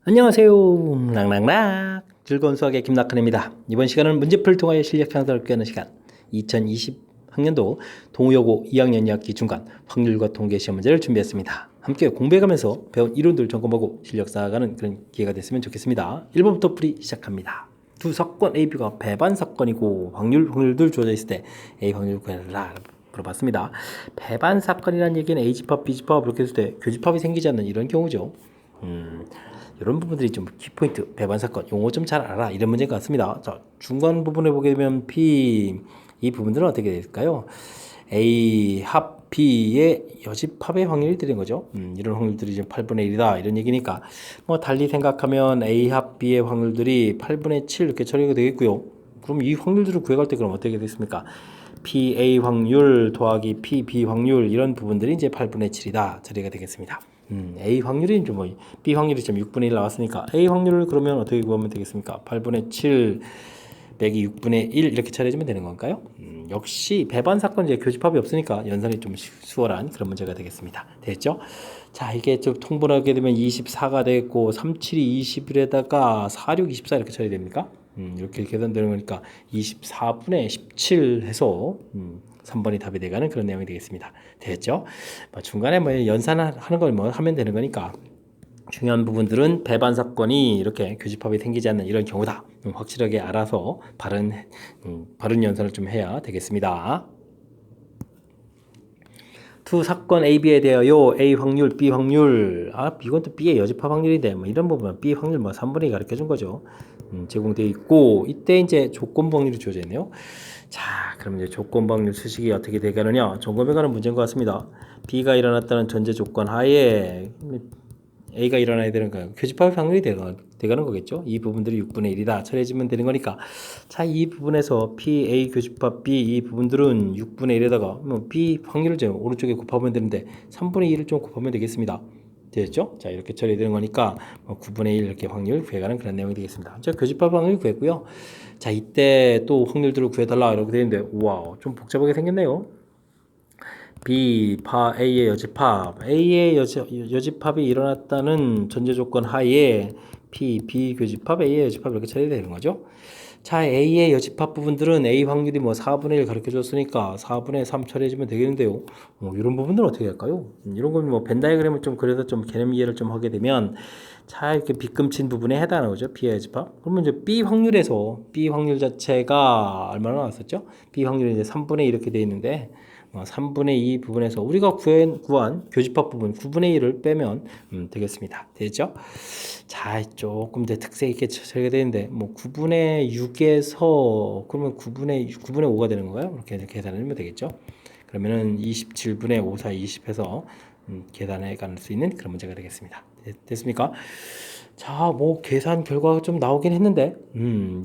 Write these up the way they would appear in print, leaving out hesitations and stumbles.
안녕하세요. 락락락 즐거운 수학의 김낙헌입니다. 이번 시간은 문제풀이를 통하여 실력 향상을 꾀하는 시간 2020학년도 동우여고 2학년 2학기 중간 확률과 통계 시험 문제를 준비했습니다. 함께 공부해가면서 배운 이론들 점검하고 실력 쌓아가는 그런 기회가 됐으면 좋겠습니다. 1번부터 풀이 시작합니다. 두 사건 AB가 배반 사건이고 확률들 주어져 있을 때 A 확률 구해라 물어봤습니다. 배반 사건이라는 얘기는 A집합, B집합 이렇게 했을 때 교집합이 생기지 않는 이런 경우죠. 이런 부분들이 좀 키포인트, 배반 사건, 용어 좀 잘 알아 이런 문제인 것 같습니다. 자, 중간 부분에 보게 되면 P 이 부분들은 어떻게 될까요? A 합 B의 여집합의 확률이 되는 거죠. 이런 확률들이 지금 8분의 1이다 이런 얘기니까 뭐 달리 생각하면 A 합 B의 확률들이 8분의 7 이렇게 처리가 되겠고요. 그럼 이 확률들을 구해갈 때 그럼 어떻게 되겠습니까? PA 확률 더하기 PB 확률 이런 부분들이 이제 8분의 7이다 처리가 되겠습니다. A 확률이 좀 뭐 B 확률이 좀 6분의 1 나왔으니까 A 확률을 그러면 어떻게 구하면 되겠습니까? 8분의 7 빼기 6분의 1 이렇게 처리해주면 되는 건가요? 역시 배반 사건 이제 교집합이 없으니까 연산이 좀 수월한 그런 문제가 되겠습니다. 됐죠? 자, 이게 좀 통분하게 되면 24가 되겠고 3, 7이 21에다가 4, 6, 24 이렇게 처리됩니까? 이렇게 계산되는 거니까 24분의 17 해서 3번이 답이 돼가는 그런 내용이 되겠습니다. 됐죠? 뭐 중간에 뭐 연산하는 걸 뭐 하면 되는 거니까 중요한 부분들은 배반 사건이 이렇게 교집합이 생기지 않는 이런 경우다. 확실하게 알아서 바른 연산을 좀 해야 되겠습니다. 두 사건 A, B에 대하여 A 확률, B 확률, 이건 또 B의 여집합 확률인데 뭐 이런 부분 B 확률 뭐 3분의 2 가르쳐 준 거죠. 제공되어 있고 이때 이제 조건 확률이 주어져 있네요. 자, 그럼 이제 조건 확률 수식이 어떻게 되가느냐? 점검해 가는 문제인 것 같습니다. B가 일어났다는 전제 조건 하에 A가 일어나야 되는 거예요. 교집합 확률이 되가는 거겠죠. 이 부분들이 6분의 1이다. 처리해주면 되는 거니까. 자, 이 부분에서 P, A 교집합 B 이 부분들은 6분의 1에다가 뭐 B 확률을 좀 오른쪽에 곱하면 되는데 3분의 1을 좀 곱하면 되겠습니다. 됐죠? 자, 이렇게 처리되는 거니까 뭐 9분의 1 이렇게 확률 구해가는 그런 내용이 되겠습니다. 자, 교집합 확률 구했고요. 자, 이때 또 확률들을 구해달라 이렇게 되는데 우와, 좀 복잡하게 생겼네요. B, 파 A의 여집합, A의 여집합이 일어났다는 전제 조건 하에 P, B 교집합, A의 여집합 이렇게 처리되는 거죠. 자, A의 여집합 부분들은 A 확률이 뭐 4분의 1 가르쳐 줬으니까 4분의 3 처리해주면 되겠는데요. 이런 부분들은 어떻게 할까요? 이런 건 뭐 벤 다이그램을 좀 그래서 좀 개념 이해를 좀 하게 되면 자, 이렇게 빗금친 부분에 해당하는 거죠. B의 여집합. 그러면 이제 B 확률에서 B 확률 자체가 얼마나 나왔었죠? B 확률이 이제 3분의 2 이렇게 돼 있는데 3분의 2 부분에서 우리가 구한 교집합 부분 9분의 1을 빼면 되겠습니다. 되죠? 자, 조금 더 특색 있게 처리가 되는데 뭐 9분의 6에서 그러면 9분의 5가 되는 건가요? 이렇게 계산하면 되겠죠? 그러면은 27분의 5, 4, 20해서 계산해 갈 수 있는 그런 문제가 되겠습니다. 됐습니까? 자, 뭐 계산 결과가 좀 나오긴 했는데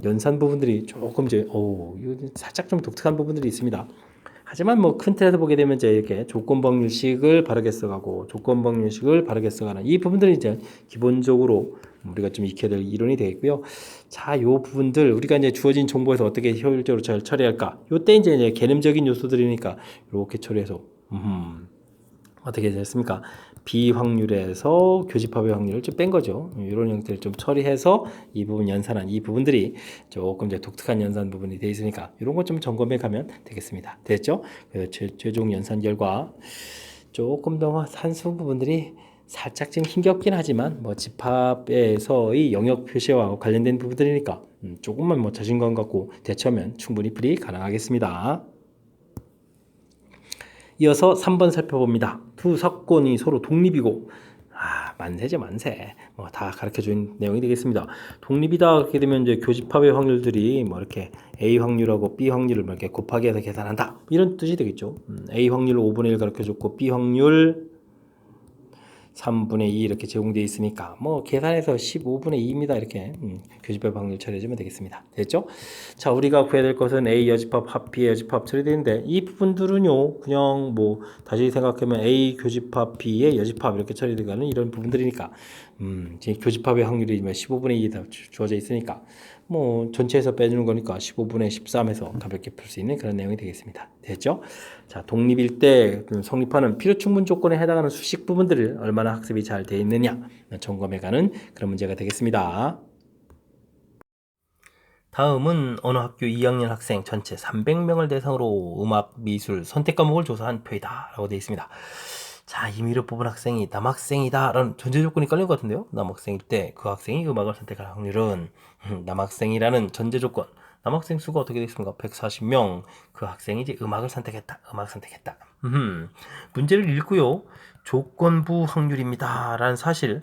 연산 부분들이 조금 이제 이거 살짝 좀 독특한 부분들이 있습니다. 하지만 뭐 큰 틀에서 보게 되면 이제 이렇게 조건법률식을 바르게 써가고 조건법률식을 바르게 써가는 이 부분들이 이제 기본적으로 우리가 좀 익혀야 될 이론이 되겠고요. 자, 요 부분들 우리가 이제 주어진 정보에서 어떻게 효율적으로 잘 처리할까? 요때 이제 개념적인 요소들이니까 이렇게 처리해서 어떻게 됐습니까? B 확률에서 교집합의 확률을 좀 뺀 거죠. 이런 형태를 좀 처리해서 이 부분 연산한 이 부분들이 조금 이제 독특한 연산 부분이 되어 있으니까 이런 것 좀 점검해 가면 되겠습니다. 됐죠? 그래서 최종 연산 결과 조금 더 산수 부분들이 살짝 좀 힘겹긴 하지만 뭐 집합에서의 영역 표시와 관련된 부분들이니까 조금만 뭐 자신감 갖고 대처하면 충분히 풀이 가능하겠습니다. 이어서 3번 살펴봅니다. 두 사건이 서로 독립이고 만세죠, 만세. 뭐 다 가르쳐 준 내용이 되겠습니다. 독립이다 그렇게 되면 이제 교집합의 확률들이 뭐 이렇게 A 확률하고 B 확률을 뭐 이렇게 곱하기 해서 계산한다. 이런 뜻이 되겠죠. A 확률 5분의 1 가르쳐 줬고 B 확률 3분의 2 이렇게 제공되어 있으니까 뭐 계산해서 15분의 2입니다. 이렇게 교집합 확률 처리해주면 되겠습니다. 됐죠? 자, 우리가 구해야 될 것은 A 여집합 합 B의 여집합 처리되는데 이 부분들은요 그냥 뭐 다시 생각하면 A 교집합 B의 여집합 이렇게 처리되가는 이런 부분들이니까 지금 교집합의 확률이 15분의 2에 다 주어져 있으니까 뭐 전체에서 빼주는 거니까 15분의 13에서 가볍게 풀 수 있는 그런 내용이 되겠습니다. 됐죠? 자, 독립일 때 성립하는 필요 충분 조건에 해당하는 수식 부분들을 얼마나 학습이 잘 돼 있느냐 점검해가는 그런 문제가 되겠습니다. 다음은 어느 학교 2학년 학생 전체 300명을 대상으로 음악, 미술, 선택 과목을 조사한 표이다 라고 되어 있습니다. 자, 임의로 뽑은 학생이 남학생이다 라는 전제 조건이 깔린 것 같은데요. 남학생일 때 그 학생이 음악을 선택할 확률은 남학생이라는 전제 조건, 남학생 수가 어떻게 되겠습니까? 140명. 그 학생이 이제 음악을 선택했다. 음악 선택했다. 문제를 읽고요. 조건부 확률입니다 라는 사실,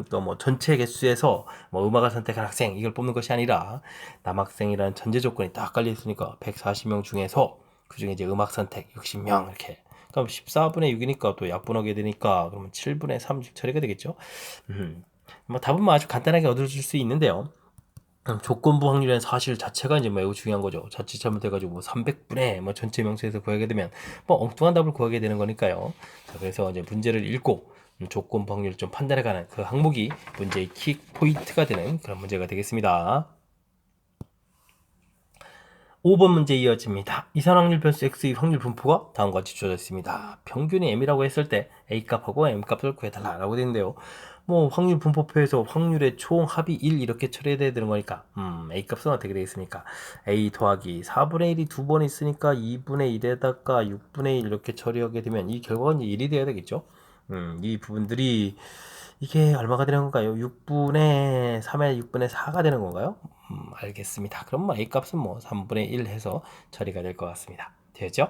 또 뭐 전체 개수에서 뭐 음악을 선택한 학생 이걸 뽑는 것이 아니라 남학생이라는 전제 조건이 딱 깔려 있으니까 140명 중에서 그 중에 이제 음악 선택 60명 이렇게. 그럼 14분의 6이니까 또 약분하게 되니까 그러면 7분의 3 처리가 되겠죠. 뭐 답은 뭐 아주 간단하게 얻어질 수 있는데요. 조건부 확률이라는 사실 자체가 이제 매우 중요한 거죠. 자칫 잘못해가지고 뭐 300분의 뭐 전체 명수에서 구하게 되면 뭐 엉뚱한 답을 구하게 되는 거니까요. 자, 그래서 이제 문제를 읽고 조건부 확률을 좀 판단해가는 그 항목이 문제의 키 포인트가 되는 그런 문제가 되겠습니다. 5번 문제 이어집니다. 이산확률 변수 x의 확률 분포가 다음과 같이 주어져 있습니다. 평균이 m이라고 했을 때 a값하고 m값을 구해달라고 되는데요. 뭐 확률 분포표에서 확률의 총 합이 1 이렇게 처리해야 되는 거니까 a값은 어떻게 되겠습니까? a 더하기 4분의 1이 두 번 있으니까 2분의 1에다가 6분의 1 이렇게 처리하게 되면 이 결과가 이제 1이 돼야 되겠죠. 이 부분들이 이게 얼마가 되는 건가요? 6분의 3에 6분의 4가 되는 건가요? 알겠습니다. 그럼 뭐 A값은 뭐 3분의 1 해서 처리가 될 것 같습니다. 되죠?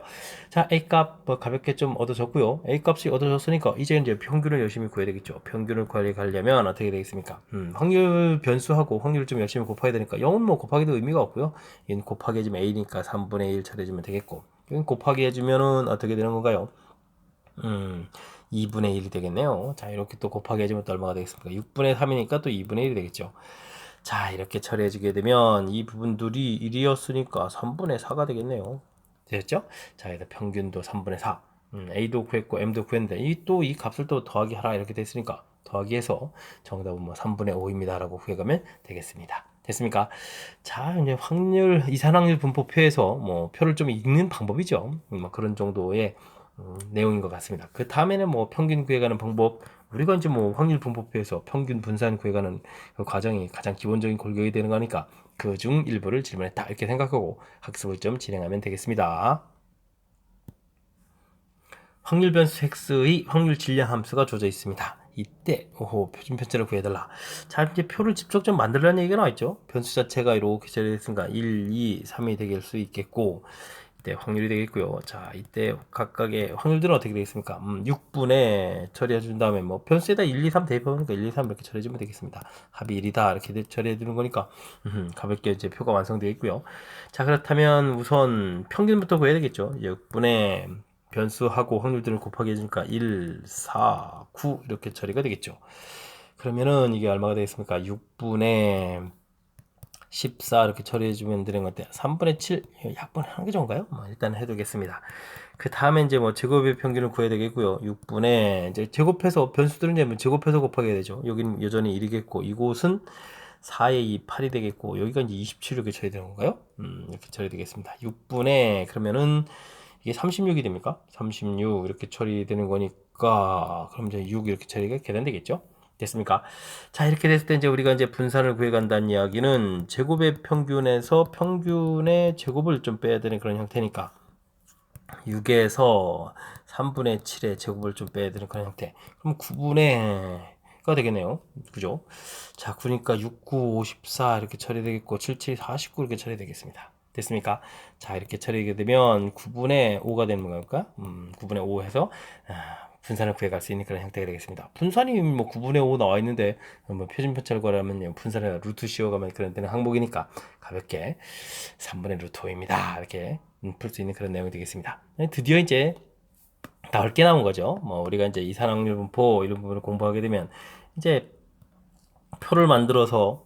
자, A값 뭐 가볍게 좀 얻어졌고요. A값이 얻어졌으니까 이제 평균을 열심히 구해야 되겠죠. 평균을 구하려면 어떻게 되겠습니까? 확률 변수하고 확률을 좀 열심히 곱해야 되니까 0은 뭐 곱하기도 의미가 없고요. 얘는 곱하기 해주면 A니까 3분의 1 처리해주면 되겠고, 이건 곱하기 해주면은 어떻게 되는 건가요? 2분의 1이 되겠네요. 자, 이렇게 또 곱하기 해주면 또 얼마가 되겠습니까? 6분의 3이니까 또 2분의 1이 되겠죠. 자, 이렇게 처리해주게 되면 이 부분들이 1이었으니까 3분의 4가 되겠네요. 됐죠? 자, 여기다 평균도 3분의 4. A도 구했고 M도 구했는데 이 값을 또 더하기 하라 이렇게 됐으니까 더하기해서 정답은 뭐 3분의 5입니다 라고 구해가면 되겠습니다. 됐습니까? 자, 이제 확률, 이산확률 분포표에서 뭐 표를 좀 읽는 방법이죠. 뭐 그런 정도의 내용인 것 같습니다. 그 다음에는 뭐 평균 구해가는 방법, 우리가 이제 뭐 확률 분포표에서 평균 분산 구해가는 그 과정이 가장 기본적인 골격이 되는 거니까 그 중 일부를 질문했다 이렇게 생각하고 학습을 좀 진행하면 되겠습니다. 확률 변수 x의 확률 질량 함수가 주어져 있습니다. 이때 표준 편차를 구해달라. 자, 이제 표를 직접 좀 만들라는 얘기가 나와있죠. 변수 자체가 이렇게 처리됐으니까 1, 2, 3이 될 수 있겠고, 이때 확률이 되겠고요. 자, 이때 각각의 확률들은 어떻게 되겠습니까? 6분에 처리해준 다음에 뭐 변수에다 1, 2, 3 대입하니까 1, 2, 3 이렇게 처리해주면 되겠습니다. 합이 1이다 이렇게 처리해주는 거니까 가볍게 이제 표가 완성되겠고요. 자, 그렇다면 우선 평균부터 구해야 되겠죠. 6분의 변수하고 확률들을 곱하기 해주니까 1, 4, 9 이렇게 처리가 되겠죠. 그러면은 이게 얼마가 되겠습니까? 6분의 14 이렇게 처리해주면 되는 건데 3분의 7 약분하는 게 좋은가요? 뭐 일단 해두겠습니다. 그 다음에 이제 뭐 제곱의 평균을 구해야 되겠고요. 6분의 이제 제곱해서 변수들은 이제 제곱해서 곱하게 되죠. 여기는 여전히 1이겠고 이곳은 4에 2, 8이 되겠고 여기가 이제 27 이렇게 처리되는 건가요? 이렇게 처리되겠습니다. 6분의 그러면은 이게 36이 됩니까? 36 이렇게 처리되는 거니까 그럼 이제 6 이렇게 처리가 계산되겠죠? 됐습니까? 자, 이렇게 됐을 때 이제 우리가 이제 분산을 구해 간다는 이야기는 제곱의 평균에서 평균의 제곱을 좀 빼야 되는 그런 형태니까 6에서 3분의 7의 제곱을 좀 빼야 되는 그런 형태. 그럼 9분의가 되겠네요. 그죠? 자, 9니까 6, 9, 54 이렇게 처리되겠고 7, 7, 49 이렇게 처리되겠습니다. 됐습니까? 자, 이렇게 처리하게 되면 9분의 5가 되는 건가? 9분의 5 해서 분산을 구해갈 수 있는 그런 형태가 되겠습니다. 분산이 뭐 9분의 5 나와 있는데 뭐 표준 편차를 구하려면 분산을 루트 씌워가면 그런 되는 항목이니까 가볍게 3분의 루트 5입니다. 이렇게 풀 수 있는 그런 내용이 되겠습니다. 드디어 이제 나올 게 나온 거죠. 뭐 우리가 이제 이산확률 분포 이런 부분을 공부하게 되면 이제 표를 만들어서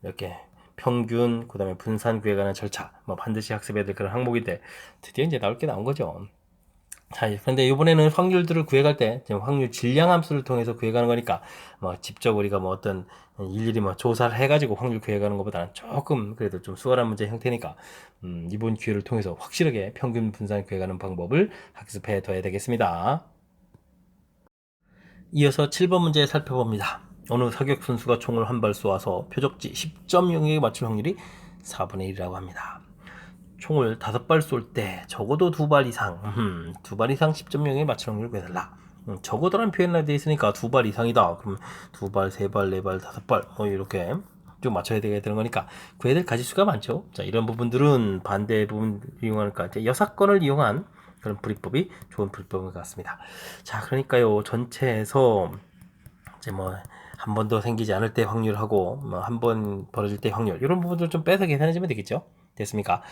이렇게 평균, 그 다음에 분산 구해가는 절차, 뭐 반드시 학습해야 될 그런 항목인데 드디어 이제 나올 게 나온 거죠. 자, 그런데 이번에는 확률들을 구해갈 때 지금 확률 질량 함수를 통해서 구해가는 거니까 뭐 직접 우리가 뭐 어떤 일일이 뭐 조사를 해가지고 확률 구해가는 것보다는 조금 그래도 좀 수월한 문제 형태니까 이번 기회를 통해서 확실하게 평균 분산 구해가는 방법을 학습해 둬야 되겠습니다. 이어서 7번 문제 살펴봅니다. 어느 사격 선수가 총을 한 발 쏘아서 표적지 10점 영역에 맞출 확률이 4분의 1이라고 합니다. 총을 5발 쏠 때 적어도 2발 이상, 2발 이상 10점 영역에 맞출 확률을 구해달라. 적어도라는 표현이 되어 있으니까 2발 이상이다. 그럼 2발, 3발, 4발, 5발 뭐 이렇게 쭉 맞춰야 되는 거니까 구해야 될 가지수가 많죠. 자, 이런 부분들은 반대 부분 이용하니까 이제 여사건을 이용한 그런 불이법이 좋은 불법인 것 같습니다. 자, 그러니까요 전체에서 이제 뭐 한 번도 생기지 않을 때 확률하고 뭐 한 번 벌어질 때 확률 이런 부분들 좀 빼서 계산해 주면 되겠죠. 됐습니까?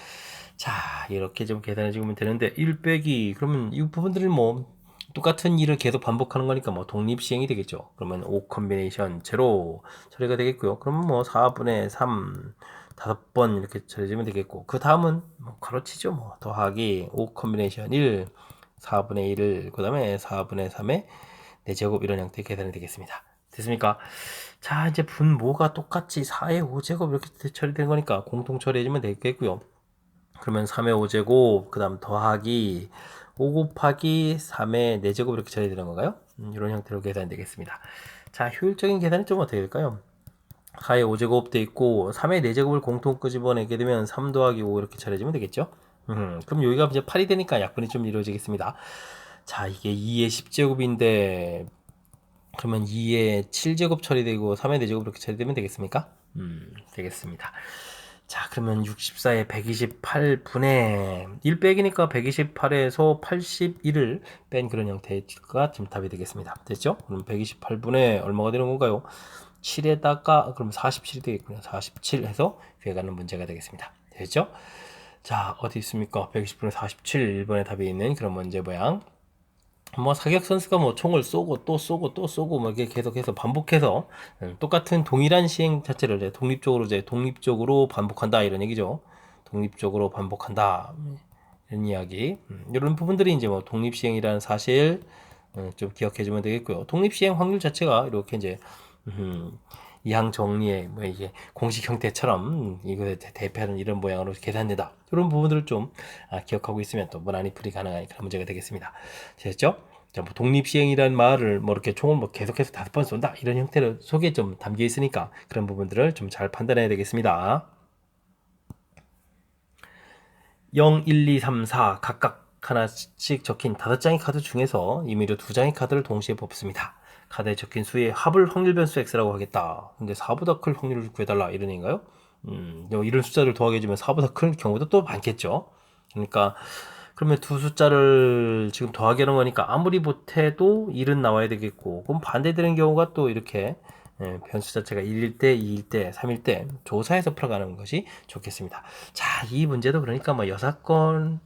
자, 이렇게 좀 계산해 주면 되는데 1 빼기 그러면 이 부분들은 뭐 똑같은 일을 계속 반복하는 거니까 뭐 독립시행이 되겠죠. 그러면 5 컴비네이션 제로 처리가 되겠고요. 그러면 뭐 4분의 3 5번 이렇게 처리되면 되겠고 그 다음은 뭐 가로치죠. 뭐 더하기 5 컴비네이션 1 4분의 1을 그 다음에 4분의 3의 4제곱 이런 형태의 계산이 되겠습니다. 됐습니까? 자, 이제 분모가 똑같이 4의 5제곱 이렇게 처리된 거니까 공통 처리해주면 되겠고요. 그러면 3의 5제곱 그 다음 더하기 5 곱하기 3의 4제곱 이렇게 처리되는 건가요? 이런 형태로 계산이 되겠습니다. 자, 효율적인 계산이 좀 어떻게 될까요? 4의 5제곱 돼 있고 3의 4제곱을 공통 끄집어내게 되면 3 더하기 5 이렇게 처리해주면 되겠죠? 그럼 여기가 이제 8이 되니까 약분이 좀 이루어지겠습니다. 자, 이게 2의 10제곱인데 그러면 2의 7제곱 처리되고 3의 4제곱 이렇게 처리되면 되겠습니까? 되겠습니다. 자, 그러면 64의 128분의 1 빼기니까 128에서 81을 뺀 그런 형태가 지금 답이 되겠습니다. 됐죠? 그럼 128분의 얼마가 되는 건가요? 7에다가 그럼 47이 되겠군요. 47 해서 구해가는 문제가 되겠습니다. 됐죠? 자, 어디 있습니까? 120분의 47 1번에 답이 있는 그런 문제 모양. 뭐 사격 선수가 뭐 총을 쏘고 또 쏘고 또 쏘고 뭐 이렇게 계속해서 반복해서 똑같은 동일한 시행 자체를 이제 독립적으로 반복한다 이런 얘기죠. 독립적으로 반복한다 이런 이야기. 이런 부분들이 이제 뭐 독립 시행이라는 사실 좀 기억해 주면 되겠고요. 독립 시행 확률 자체가 이렇게 이제 이항 정리의 뭐 이게 공식 형태처럼 이것에 대표하는 이런 모양으로 계산된다. 이런 부분들을 좀 기억하고 있으면 또 무난히 풀이 가능한 그런 문제가 되겠습니다. 됐죠? 자, 뭐 독립시행이라는 말을 뭐 이렇게 총을 뭐 계속해서 5번 쏜다 이런 형태로 속에 좀 담겨 있으니까 그런 부분들을 좀 잘 판단해야 되겠습니다. 0, 1, 2, 3, 4 각각 하나씩 적힌 5장의 카드 중에서 임의로 2장의 카드를 동시에 뽑습니다. 카드에 적힌 수의 합을 확률 변수 x라고 하겠다. 근데 4보다 클 확률을 구해달라 이런 얘기인가요? 이런 숫자를 더하게 해주면 4보다 큰 경우도 또 많겠죠. 그러니까 그러면 두 숫자를 지금 더하게 하는 거니까 아무리 못해도 1은 나와야 되겠고 그럼 반대되는 경우가 또 이렇게 변수 자체가 1일 때, 2일 때, 3일 때 조사해서 풀어가는 것이 좋겠습니다. 자, 이 문제도 그러니까 뭐 여사건을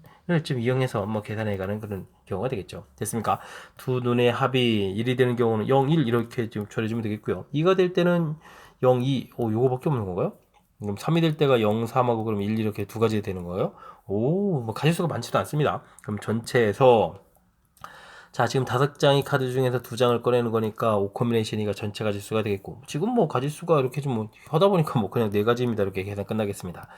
좀 이용해서 뭐 계산해가는 그런 경우가 되겠죠. 됐습니까? 두 눈의 합이 1이 되는 경우는 0, 1 이렇게 좀 처리해주면 되겠고요. 2가 될 때는 0, 2, 요거밖에 없는 건가요? 그럼 3이 될 때가 0, 3하고 그럼 1 이렇게 두 가지 되는 거예요? 뭐 가지수가 많지도 않습니다. 그럼 전체에서 자, 지금 5장의 카드 중에서 2장을 꺼내는 거니까 5 콤비네이션이가 전체 가지수가 되겠고 지금 뭐 가지수가 이렇게 좀 뭐 하다 보니까 뭐 그냥 4가지입니다. 이렇게 계산 끝나겠습니다.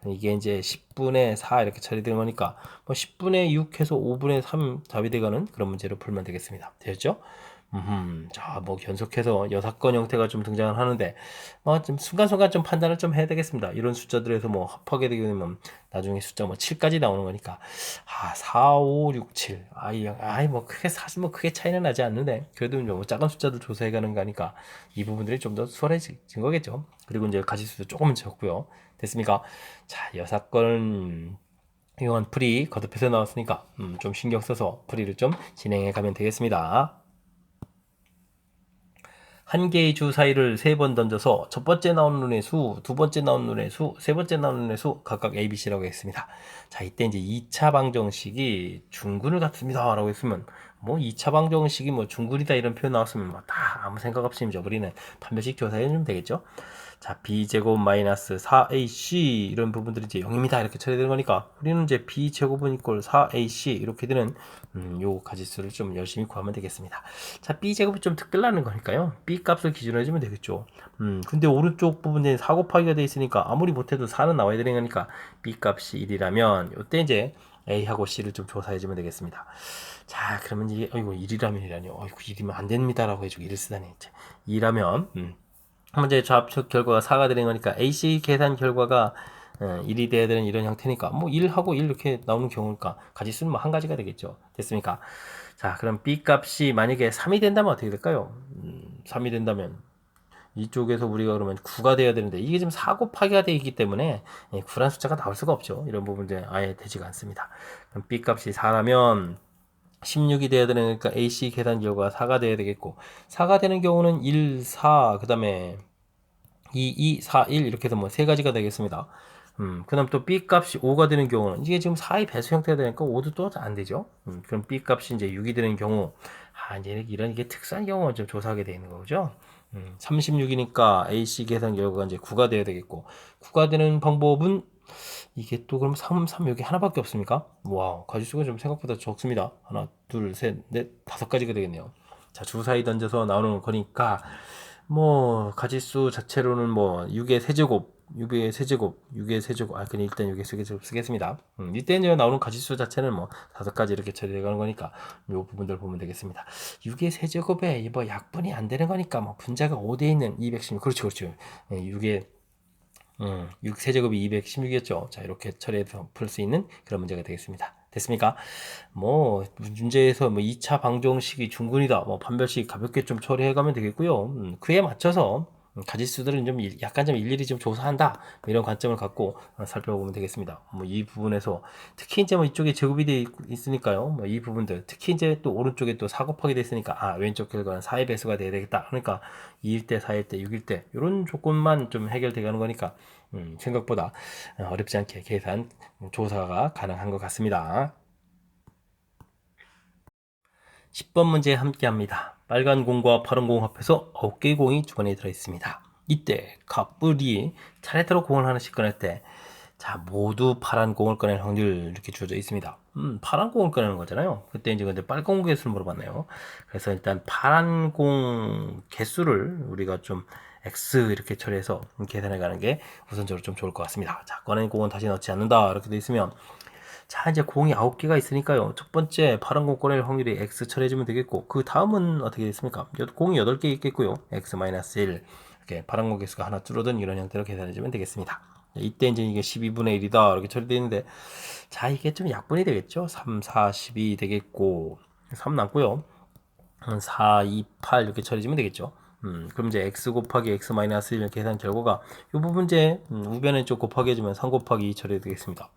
이게 이제 10분의 4 이렇게 처리되는 거니까 뭐 10분의 6 해서 5분의 3 답이 되가는 그런 문제로 풀면 되겠습니다. 되었죠? 자, 뭐 계속해서 여사건 형태가 좀 등장을 하는데, 좀 순간순간 좀 판단을 좀 해야 되겠습니다. 이런 숫자들에서 뭐 합하게 되게 되면 나중에 숫자 뭐 7까지 나오는 거니까, 4, 5, 6, 7. 뭐 크게 사실 뭐 크게 차이는 나지 않는데, 그래도 뭐 작은 숫자들 조사해 가는 거니까 이 부분들이 좀 더 수월해진 거겠죠. 그리고 이제 가지수도 조금은 적고요. 됐습니까? 자, 여사건 이용한 풀이 거듭해서 나왔으니까 좀 신경 써서 풀이를 좀 진행해 가면 되겠습니다. 한 개의 주 사이를 3번 던져서 첫 번째 나온 눈의 수, 두 번째 나온 눈의 수, 세 번째 나온 눈의 수 각각 A, B, C라고 했습니다. 자, 이때 이제 2차 방정식이 중근을 갖습니다 라고 했으면 뭐 2차 방정식이 뭐 중근이다 이런 표현 나왔으면 뭐 다 아무 생각 없이 우리는 판별식 조사해 주면 되겠죠. 자, b제곱 마이너스 4ac 이런 부분들이 이제 0입니다. 이렇게 처리되는 거니까 우리는 이제 b제곱은 이꼴 4ac 이렇게 되는 요 가지수를 좀 열심히 구하면 되겠습니다. 자, b제곱이 좀 특별하는 거니까요. b 값을 기준으로 해주면 되겠죠. 근데 오른쪽 부분에 4 곱하기가 돼 있으니까 아무리 못해도 4는 나와야 되는 거니까 b 값이 1이라면 요때 이제 a하고 c를 좀 조사해주면 되겠습니다. 자, 그러면 이게 어이구 1이라면이라뇨. 어이구 1이면 안 됩니다라고 해주고 1을 쓰다니. 2라면 문제 좌측 결과가 4가 되는 거니까 AC 계산 결과가 1이 돼야 되는 이런 형태니까 뭐 1하고 1 이렇게 나오는 경우니까 가지수는 뭐 한 가지가 되겠죠. 됐습니까? 자, 그럼 B 값이 만약에 3이 된다면 어떻게 될까요? 3이 된다면 이쪽에서 우리가 그러면 9가 돼야 되는데 이게 지금 4 곱하기가 되어 있기 때문에 9란 숫자가 나올 수가 없죠. 이런 부분들 아예 되지가 않습니다. 그럼 B 값이 4라면 16이 돼야 되는 거니까 AC 계산 결과가 4가 돼야 되겠고 4가 되는 경우는 1, 4, 그 다음에 2, 2, 4, 1 이렇게 해서 뭐 세 가지가 되겠습니다. 그 다음 또 B 값이 5가 되는 경우는 이게 지금 4의 배수 형태가 되니까 5도 또 안 되죠. 그럼 B 값이 이제 6이 되는 경우 이제 이런 이게 특수한 경우는 좀 조사하게 되는 거죠. 36이니까 AC 계산 결과가 이제 9가 돼야 되겠고 9가 되는 방법은 이게 또 그럼 3, 3 여기 하나밖에 없습니까? 와, 가지수가 좀 생각보다 적습니다. 하나, 둘, 셋, 넷, 5가지가 되겠네요. 자, 주사위 던져서 나오는 거니까 뭐 가지수 자체로는 뭐 6의 세제곱, 6의 세제곱, 6의 세제곱, 그냥 일단 6의 세제곱 쓰겠습니다. 이때 나오는 가지수 자체는 뭐 5가지 이렇게 처리되는 거니까 이 부분들 보면 되겠습니다. 6의 세제곱에 뭐 약분이 안 되는 거니까 뭐 분자가 5대 있는 216, 그렇죠, 그렇죠. 6의 6 세제곱이 216이었죠. 자, 이렇게 처리해서 풀 수 있는 그런 문제가 되겠습니다. 됐습니까? 뭐 문제에서 뭐 2차 방정식이 중근이다, 뭐 판별식 가볍게 좀 처리해가면 되겠고요. 그에 맞춰서 가지수들은 좀 약간 좀 일일이 좀 조사한다, 뭐 이런 관점을 갖고 살펴보면 되겠습니다. 뭐 이 부분에서 특히 이제 뭐 이쪽에 제곱이 돼 있으니까요. 뭐 이 부분들 특히 이제 또 오른쪽에 또 4 곱하기 돼 있으니까 왼쪽 결과는 4의 배수가 돼야 되겠다. 그러니까 2일 때, 4일 때, 6일 때 이런 조건만 좀 해결돼 가는 거니까 생각보다 어렵지 않게 계산 조사가 가능한 것 같습니다. 10번 문제 함께 합니다. 빨간 공과 파란 공 합해서 9개의 공이 주머니에 들어있습니다. 이때 갑불이 차례대로 공을 하나씩 꺼낼 때, 자, 모두 파란 공을 꺼낼 확률 이렇게 주어져 있습니다. 파란 공을 꺼내는 거잖아요. 그때 이제 근데 빨간 공 개수를 물어봤네요. 그래서 일단 파란 공 개수를 우리가 좀 X 이렇게 처리해서 계산해 가는 게 우선적으로 좀 좋을 것 같습니다. 자, 꺼낸 공은 다시 넣지 않는다. 이렇게 돼 있으면 자, 이제 공이 9개가 있으니까요. 첫 번째 파란 공 꺼낼 확률이 X 처리해주면 되겠고, 그 다음은 어떻게 됐습니까? 공이 8개 있겠고요. X-1. 이렇게 파란 공 개수가 하나 줄어든 이런 형태로 계산해주면 되겠습니다. 이때 이제 이게 12분의 1이다. 이렇게 처리되어 있는데, 자, 이게 좀 약분이 되겠죠? 3, 4, 12 되겠고, 3 남고요. 4, 2, 8 이렇게 처리해주면 되겠죠? 그럼 이제 x 곱하기 x-1 계산 결과가 이 부분 이제 우변에 좀 곱하기 해주면 3 곱하기 2 처리되겠습니다.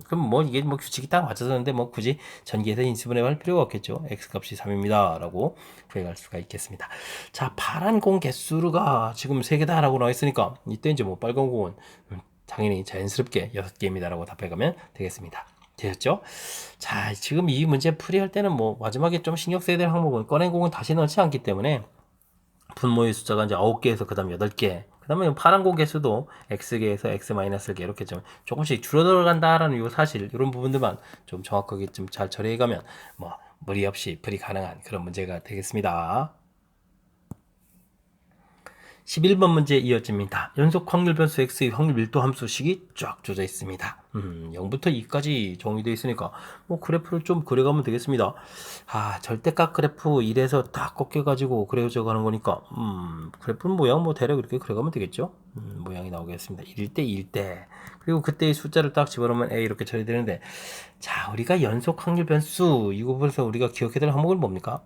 그럼 뭐 이게 뭐 규칙이 딱 맞춰서는데 뭐 굳이 전기에서 인수분해 할 필요가 없겠죠. x 값이 3입니다 라고 구해갈 수가 있겠습니다. 자, 파란 공 개수가 지금 3개다 라고 나와 있으니까 이때 이제 뭐 빨간 공은 당연히 자연스럽게 6개입니다 라고 답해가면 되겠습니다. 되셨죠? 자, 지금 이 문제 풀이할 때는 뭐 마지막에 좀 신경 써야 될 항목은 꺼낸 공은 다시 넣지 않기 때문에 분모의 숫자가 이제 9개에서 그 다음 8개, 그 다음에 파란 공 개수도 x개에서 x-개 이렇게 좀 조금씩 줄어들어간다라는 요 사실, 이런 부분들만 좀 정확하게 좀 잘 처리해가면 뭐 무리 없이 풀이 가능한 그런 문제가 되겠습니다. 11번 문제 이어집니다. 연속 확률 변수 x의 확률 밀도 함수식이 쫙 줘져 있습니다. 0부터 2까지 정의되어 있으니까 뭐 그래프를 좀 그려가면 되겠습니다. 절대값 그래프 1에서 딱 꺾여가지고 그려져 가는 거니까 그래프 모양 뭐 대략 이렇게 그려가면 되겠죠. 모양이 나오겠습니다. 1일 때 2일 때, 그리고 그때의 숫자를 딱 집어넣으면 a 이렇게 처리되는데, 자, 우리가 연속 확률 변수 이 부분에서 우리가 기억해야 될 항목은 뭡니까?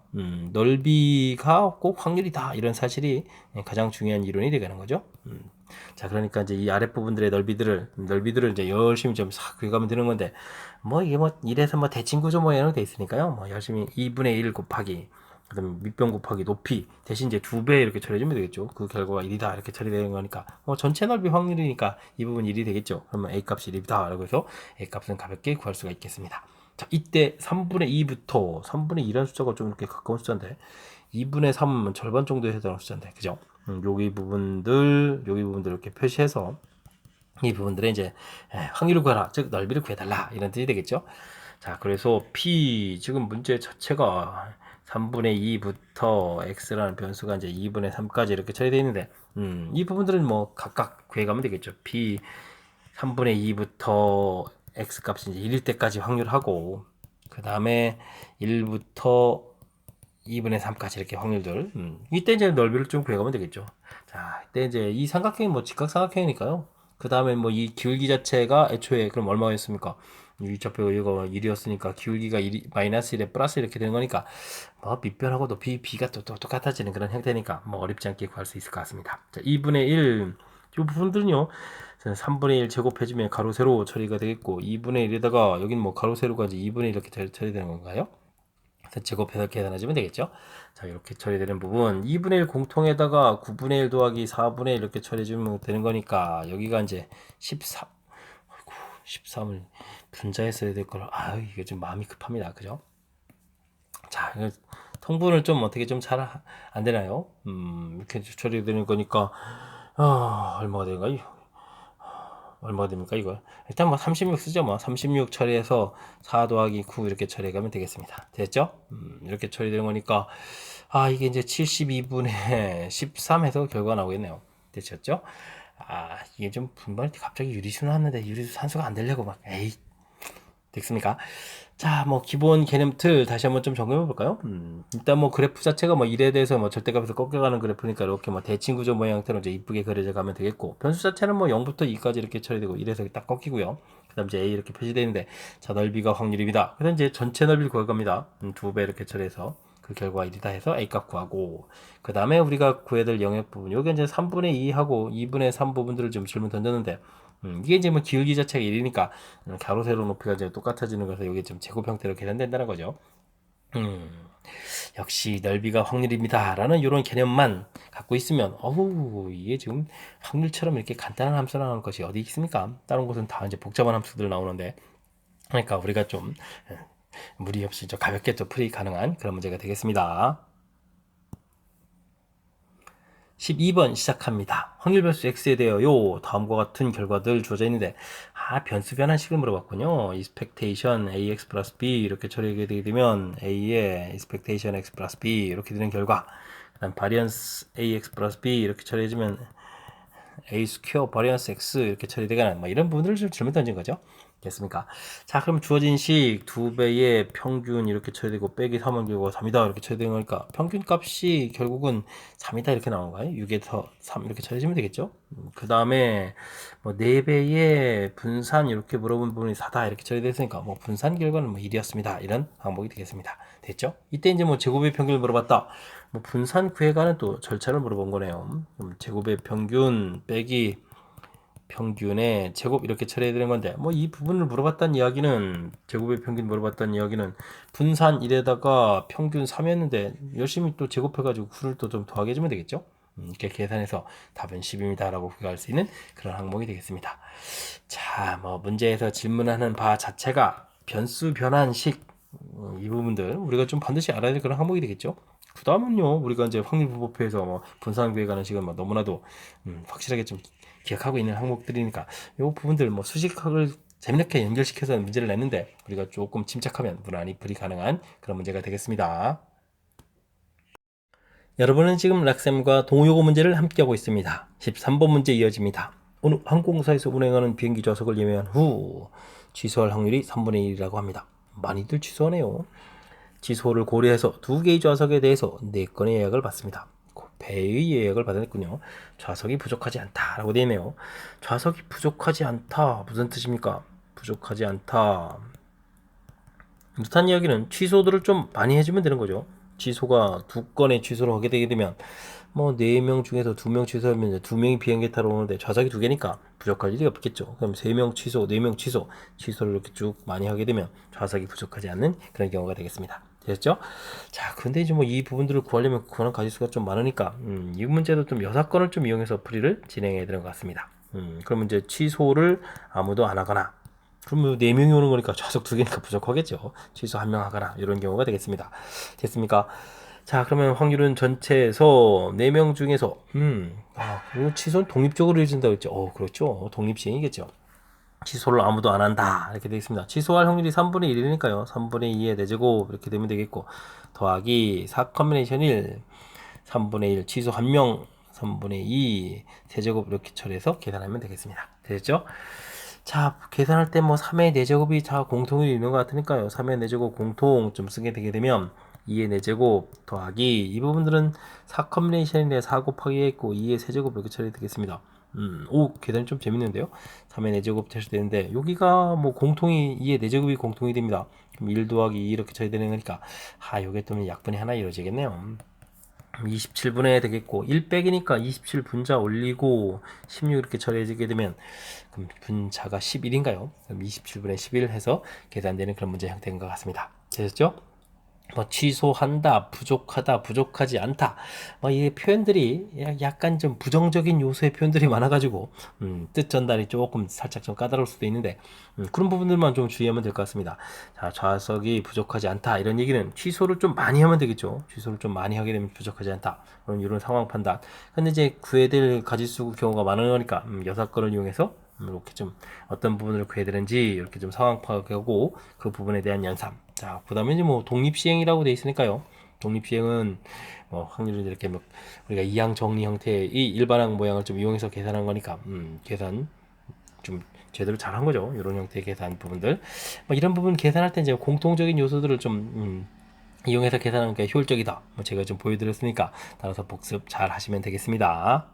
넓이가 꼭 확률이다, 이런 사실이 가장 중요한 이론이 되는 거죠. 자, 그러니까 이제 이 아랫부분들의 넓이들을 이제 열심히 좀 싹 그려가면 되는 건데, 뭐 이게 뭐 이래서 뭐 대칭구조 모양으로 돼 있으니까요. 뭐 열심히 2분의 1 곱하기, 그다음에 밑변 곱하기 높이 대신 이제 2배 이렇게 처리해주면 되겠죠. 그 결과가 1이다 이렇게 처리되는 거니까 전체 넓이 확률이니까 이 부분 1이 되겠죠. 그러면 a 값이 1이다 라고 해서 a 값은 가볍게 구할 수가 있겠습니다. 자, 이때 3분의 2부터 3분의 2라는 숫자가 좀 이렇게 가까운 숫자인데 2분의 3은 절반 정도에 해당하는 숫자인데 그죠? 여기 부분들 이렇게 표시해서 이 부분들에 이제 확률을 구하라, 즉 넓이를 구해달라 이런 뜻이 되겠죠. 자, 그래서 P 지금 문제 자체가 3분의 2부터 x라는 변수가 이제 2분의 3까지 이렇게 처리되어 있는데 이 부분들은 뭐 각각 구해가면 되겠죠. P 3분의 2부터 x 값이 이제 1일 때까지 확률하고 그 다음에 1부터 2분의 3까지 이렇게 확률들 이때 이제 넓이를 좀 구해가면 되겠죠. 자, 이때 이제 이 삼각형이 뭐 직각삼각형이니까요. 그 다음에 뭐 이 기울기 자체가 애초에 그럼 얼마였습니까? 위좌표 이거 1이었으니까 기울기가 1, 마이너스 1에 플러스 이렇게 되는 거니까 뭐 밑변하고 높이 b가 또 똑같아지는 그런 형태니까 뭐 어렵지 않게 구할 수 있을 것 같습니다. 자, 2분의 1 이 부분들은요 3분의 1 제곱해주면 가로 세로 처리가 되겠고 2분의 1에다가 여기는 뭐 가로 세로가 이제 2분의 1 이렇게 처리되는 건가요? 제곱해서 계산해주면 되겠죠. 자, 이렇게 처리되는 부분 2분의 1 공통에다가 9분의 1 더하기 4분의 1 이렇게 처리해주면 되는 거니까 여기가 이제 13 아이고 13을 분자했어야 될 걸. 아유, 이게 좀 마음이 급합니다. 그죠? 자, 이거 통분을 좀 어떻게 좀 잘 안 되나요? 이렇게 처리되는 거니까 얼마가 되는가요? 얼마가 됩니까 이거? 일단 뭐 36 쓰죠. 뭐 36 처리해서 4 더하기 9 이렇게 처리해 가면 되겠습니다. 됐죠? 이렇게 처리되는 거니까 이게 이제 72분의 13 해서 결과가 나오겠네요. 되셨죠? 이게 좀 분발이 갑자기 유리수 나왔는데 유리수 산수가 안 되려고 막 에이 됐습니까? 자, 뭐 기본 개념 틀 다시 한번 좀 점검해 볼까요? 일단 뭐 그래프 자체가 뭐 1에 대해서 뭐 절대값에서 꺾여가는 그래프니까 이렇게 뭐 대칭 구조 모양 형태로 이제 이쁘게 그려져 가면 되겠고 변수 자체는 뭐 0부터 2까지 이렇게 처리되고 1에서 딱 꺾이고요. 그다음 이제 A 이렇게 표시되어 있는데 자, 넓이가 확률입니다. 그다음 이제 전체 넓이를 구할 겁니다. 2배 이렇게 처리해서 그 결과 1이다 해서 A 값 구하고 그 다음에 우리가 구해야 될 영역 부분 여기 이제 3분의 2하고 2분의 3 부분들을 좀 질문 던졌는데 이게 이제 뭐 기울기 자체가 1이니까 가로 세로 높이가 이제 똑같아지는 거라서 이게 좀 제곱 형태로 계산된다는 거죠. 역시 넓이가 확률입니다 라는 이런 개념만 갖고 있으면 이게 지금 확률처럼 이렇게 간단한 함수 나오는 것이 어디 있습니까? 다른 곳은 다 이제 복잡한 함수들 나오는데 그러니까 우리가 좀 무리 없이 좀 가볍게 또 풀이 가능한 그런 문제가 되겠습니다. 12번 시작합니다. 확률 변수 x에 대하여 다음과 같은 결과들 주어져 있는데 변수 변환식을 물어봤군요. expectation ax 플러스 b 이렇게 처리하게 되게 되면 a의 expectation x 플러스 b 이렇게 되는 결과 그 다음 variance ax 플러스 b 이렇게 처리해주면 a 스퀘어 variance x 이렇게 처리되거나 뭐 이런 부분들을 좀 질문 던진 거죠. 됐습니까? 자, 그럼 주어진 식 2배의 평균 이렇게 쳐야 되고 빼기 3은 결과 3이다 이렇게 쳐야 되는 거니까 평균 값이 결국은 3이다 이렇게 나오는 거예요. 6에서 3 이렇게 쳐주시면 되겠죠. 그 다음에 뭐 4배의 분산 이렇게 물어본 부분이 4다 이렇게 쳐야 됐으니까 뭐 분산 결과는 뭐 1이었습니다. 이런 항목이 되겠습니다. 됐죠? 이때 이제 뭐 제곱의 평균을 물어봤다. 뭐 분산 구해가는 또 절차를 물어본 거네요. 그럼 제곱의 평균 빼기 평균의 제곱 이렇게 처리해야 되는 건데 뭐 이 부분을 물어봤다는 이야기는 제곱의 평균 물어봤다는 이야기는 분산 1에다가 평균 3이었는데 열심히 또 제곱해가지고 9를 또 좀 더하게 해주면 되겠죠. 이렇게 계산해서 답은 10입니다 라고 구할 수 있는 그런 항목이 되겠습니다. 자, 뭐 문제에서 질문하는 바 자체가 변수 변환식 이 부분들 우리가 좀 반드시 알아야 될 그런 항목이 되겠죠. 그 다음은요 우리가 이제 확률 분법표에서 뭐 분산 구해가는 식은 뭐 너무나도 확실하게 좀 기억하고 있는 항목들이니까 이 부분들 뭐 수식학을 재미있게 연결시켜서 문제를 냈는데 우리가 조금 침착하면 무난히 풀이 가능한 그런 문제가 되겠습니다. 여러분은 지금 락쌤과 동요고 문제를 함께하고 있습니다. 13번 문제 이어집니다. 어느 항공사에서 운행하는 비행기 좌석을 예매한 후 취소할 확률이 3분의 1이라고 합니다. 많이들 취소하네요. 취소를 고려해서 2개의 좌석에 대해서 4건의 예약을 받습니다. 배의 예약을 받았군요. 좌석이 부족하지 않다라고 되어 있네요. 좌석이 부족하지 않다 무슨 뜻입니까? 부족하지 않다. 못한 이야기는 취소들을 좀 많이 해주면 되는 거죠. 취소가 2건의 취소를 하게 되게 되면 뭐 4명 중에서 2명 취소하면 이제 2명이 비행기 타러 오는데 좌석이 2개니까 부족할 일이 없겠죠. 그럼 3명 취소, 4명 취소, 취소를 이렇게 쭉 많이 하게 되면 좌석이 부족하지 않는 그런 경우가 되겠습니다. 됐죠? 자, 근데 이제 뭐 이 부분들을 구하려면 권한 가지수가 좀 많으니까 이 문제도 좀 여사건을 좀 이용해서 풀이를 진행해야 되는 것 같습니다. 그러면 이제 취소를 아무도 안 하거나 그러면 4명이 오는 거니까 좌석 2개니까 부족하겠죠. 취소 1명 하거나 이런 경우가 되겠습니다. 됐습니까? 자, 그러면 확률은 전체에서 4명 중에서 이거 취소는 독립적으로 이루어진다고 했죠. 그렇죠. 독립시행이겠죠. 취소를 아무도 안 한다 이렇게 되어 있습니다. 취소할 확률이 3분의 1이니까요. 3분의 2의 4제곱 이렇게 되면 되겠고, 더하기 4 컴비네이션 1 3분의 1 취소 1명 3분의 2 세제곱 이렇게 처리해서 계산하면 되겠습니다. 됐죠? 자, 계산할 때 뭐 3의 4제곱이 다 공통이 있는 것 같으니까요. 3의 4제곱 공통 좀 쓰게 되게 되면 2의 4제곱 더하기, 이 부분들은 4 컴비네이션인데 4 곱하기 있고 2의 세제곱 이렇게 처리되겠습니다. 계산이 좀 재밌는데요. 3의 4제곱 되실 되는데, 여기가 뭐 공통이 2의 4제곱이 공통이 됩니다. 그럼 1 더하기 2 이렇게 처리되는 거니까 요게 또 약분이 하나 이루어지겠네요. 27분의 되겠고, 1 빼기니까 27 분자 올리고 16 이렇게 처리해지게 되면, 그럼 분자가 11인가요? 그럼 27분의 11 해서 계산되는 그런 문제 형태인 것 같습니다. 되셨죠? 뭐 취소한다, 부족하다, 부족하지 않다, 이 표현들이 약간 좀 부정적인 요소의 표현들이 많아가지고 뜻 전달이 조금 살짝 좀 까다로울 수도 있는데, 그런 부분들만 좀 주의하면 될 것 같습니다. 자, 좌석이 부족하지 않다 이런 얘기는 취소를 좀 많이 하면 되겠죠. 취소를 좀 많이 하게 되면 부족하지 않다, 그런 이런 상황 판단. 근데 이제 구해야 될 가지수 경우가 많으니까 6건을 이용해서 이렇게 좀 어떤 부분을 구해야 되는지 이렇게 좀 상황 파악하고 그 부분에 대한 연산. 자, 그 다음에 이제 뭐 독립시행이라고 되어 있으니까요. 독립시행은 확률을 이렇게 우리가 이항 정리 형태의 이 일반항 모양을 좀 이용해서 계산한 거니까 계산 좀 제대로 잘한 거죠. 이런 형태의 계산 부분들. 이런 부분 계산할 때 이제 공통적인 요소들을 좀 이용해서 계산하는 게 효율적이다. 제가 좀 보여드렸으니까 따라서 복습 잘 하시면 되겠습니다.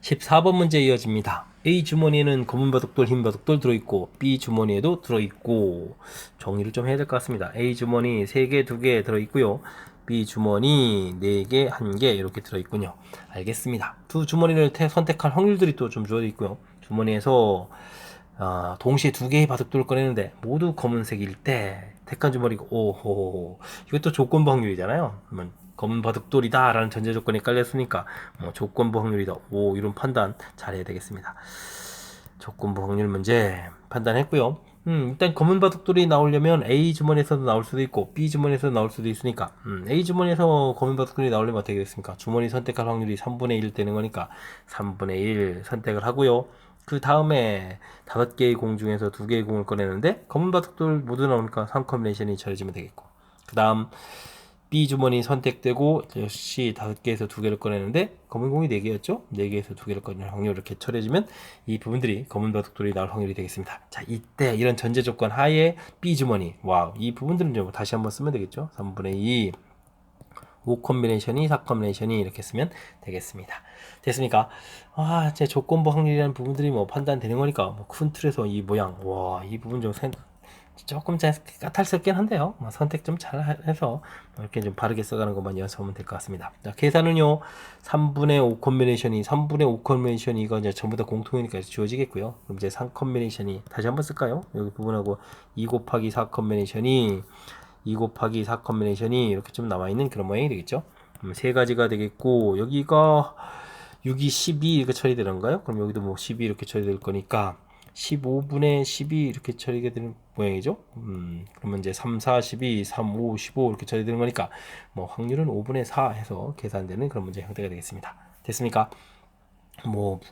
14번 문제 이어집니다. A 주머니에는 검은 바둑돌, 흰 바둑돌 들어있고, B 주머니에도 들어있고, 정리를 좀 해야 될 것 같습니다. A 주머니 3개, 2개 들어있고요. B 주머니 4개, 1개 이렇게 들어있군요. 알겠습니다. 두 주머니를 선택할 확률들이 또 좀 주어져 있고요. 주머니에서 동시에 2개의 바둑돌을 꺼내는데 모두 검은색일 때 택한 주머니가 이것도 조건부 확률이잖아요. 그러면 검은 바둑돌이다 라는 전제 조건이 깔렸으니까 조건부 확률이다, 이런 판단 잘 해야 되겠습니다. 조건부 확률 문제 판단했고요. 일단 검은 바둑돌이 나오려면 A 주머니에서도 나올 수도 있고 B 주머니에서도 나올 수도 있으니까 A 주머니에서 검은 바둑돌이 나오려면 어떻게 되겠습니까? 주머니 선택할 확률이 3분의 1 되는 거니까 3분의 1 선택을 하고요. 그 다음에 5개의 공 중에서 2개의 공을 꺼내는데 검은 바둑돌 모두 나오니까 3 컴비네이션이 처리지면 되겠고, 그 다음 B 주머니 선택되고 역시 5개에서 2개를 꺼내는데 검은 공이 4개였죠? 4개에서 2개를 꺼내는 확률 이렇게 처리해주면 이 부분들이 검은 바둑돌이 나올 확률이 되겠습니다. 자, 이때 이런 전제 조건 하에 B 주머니, 이 부분들은 좀 다시 한번 쓰면 되겠죠? 3분의 2 5 컴비네이션이 4 컴비네이션이 이렇게 쓰면 되겠습니다. 됐습니까? 제 조건부 확률이라는 부분들이 판단되는 거니까 큰 틀에서 이 모양, 이 부분 좀 조금 까탈스럽긴 한데요. 선택 좀 잘 해서 이렇게 좀 바르게 써가는 것만 연습하면 될 것 같습니다. 자, 계산은요, 3분의 5 컴비네이션이 3분의 5 컴비네이션이 이거 이제 전부 다 공통이니까 주어지겠고요. 그럼 이제 3 컴비네이션이 다시 한번 쓸까요? 여기 부분하고 2 곱하기 4 컴비네이션이 2 곱하기 4 컴비네이션이 이렇게 좀 남아있는 그런 모양이 되겠죠. 세 가지가 되겠고, 여기가 6이 12 이렇게 처리되는가요? 그럼 여기도 뭐 12 이렇게 처리될 거니까 15분의 12 이렇게 처리가 되는 모양이죠. 그러면 이제 3, 4, 12, 3, 5, 15 이렇게 처리되는 거니까 확률은 5분의 4 해서 계산되는 그런 문제 형태가 되겠습니다. 됐습니까?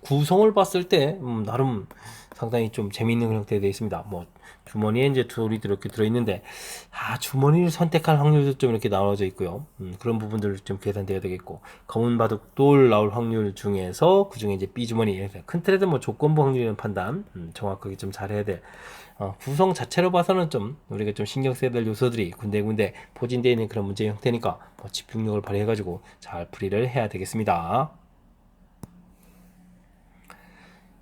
구성을 봤을 때 나름 상당히 좀 재미있는 형태가 되어 있습니다. 주머니에 이제 돌이 이렇게 들어있는데 주머니를 선택할 확률도 좀 이렇게 나눠져 있고요. 그런 부분들 좀 계산되어야 되겠고, 검은 바둑돌 나올 확률 중에서 그 중에 이제 B 주머니, 큰 틀에도 조건부 확률이라는 판단 정확하게 좀 잘해야 돼. 구성 자체로 봐서는 좀 우리가 좀 신경 써야 될 요소들이 군데군데 포진되어 있는 그런 문제 형태니까 집중력을 발휘해가지고 잘 풀이를 해야 되겠습니다.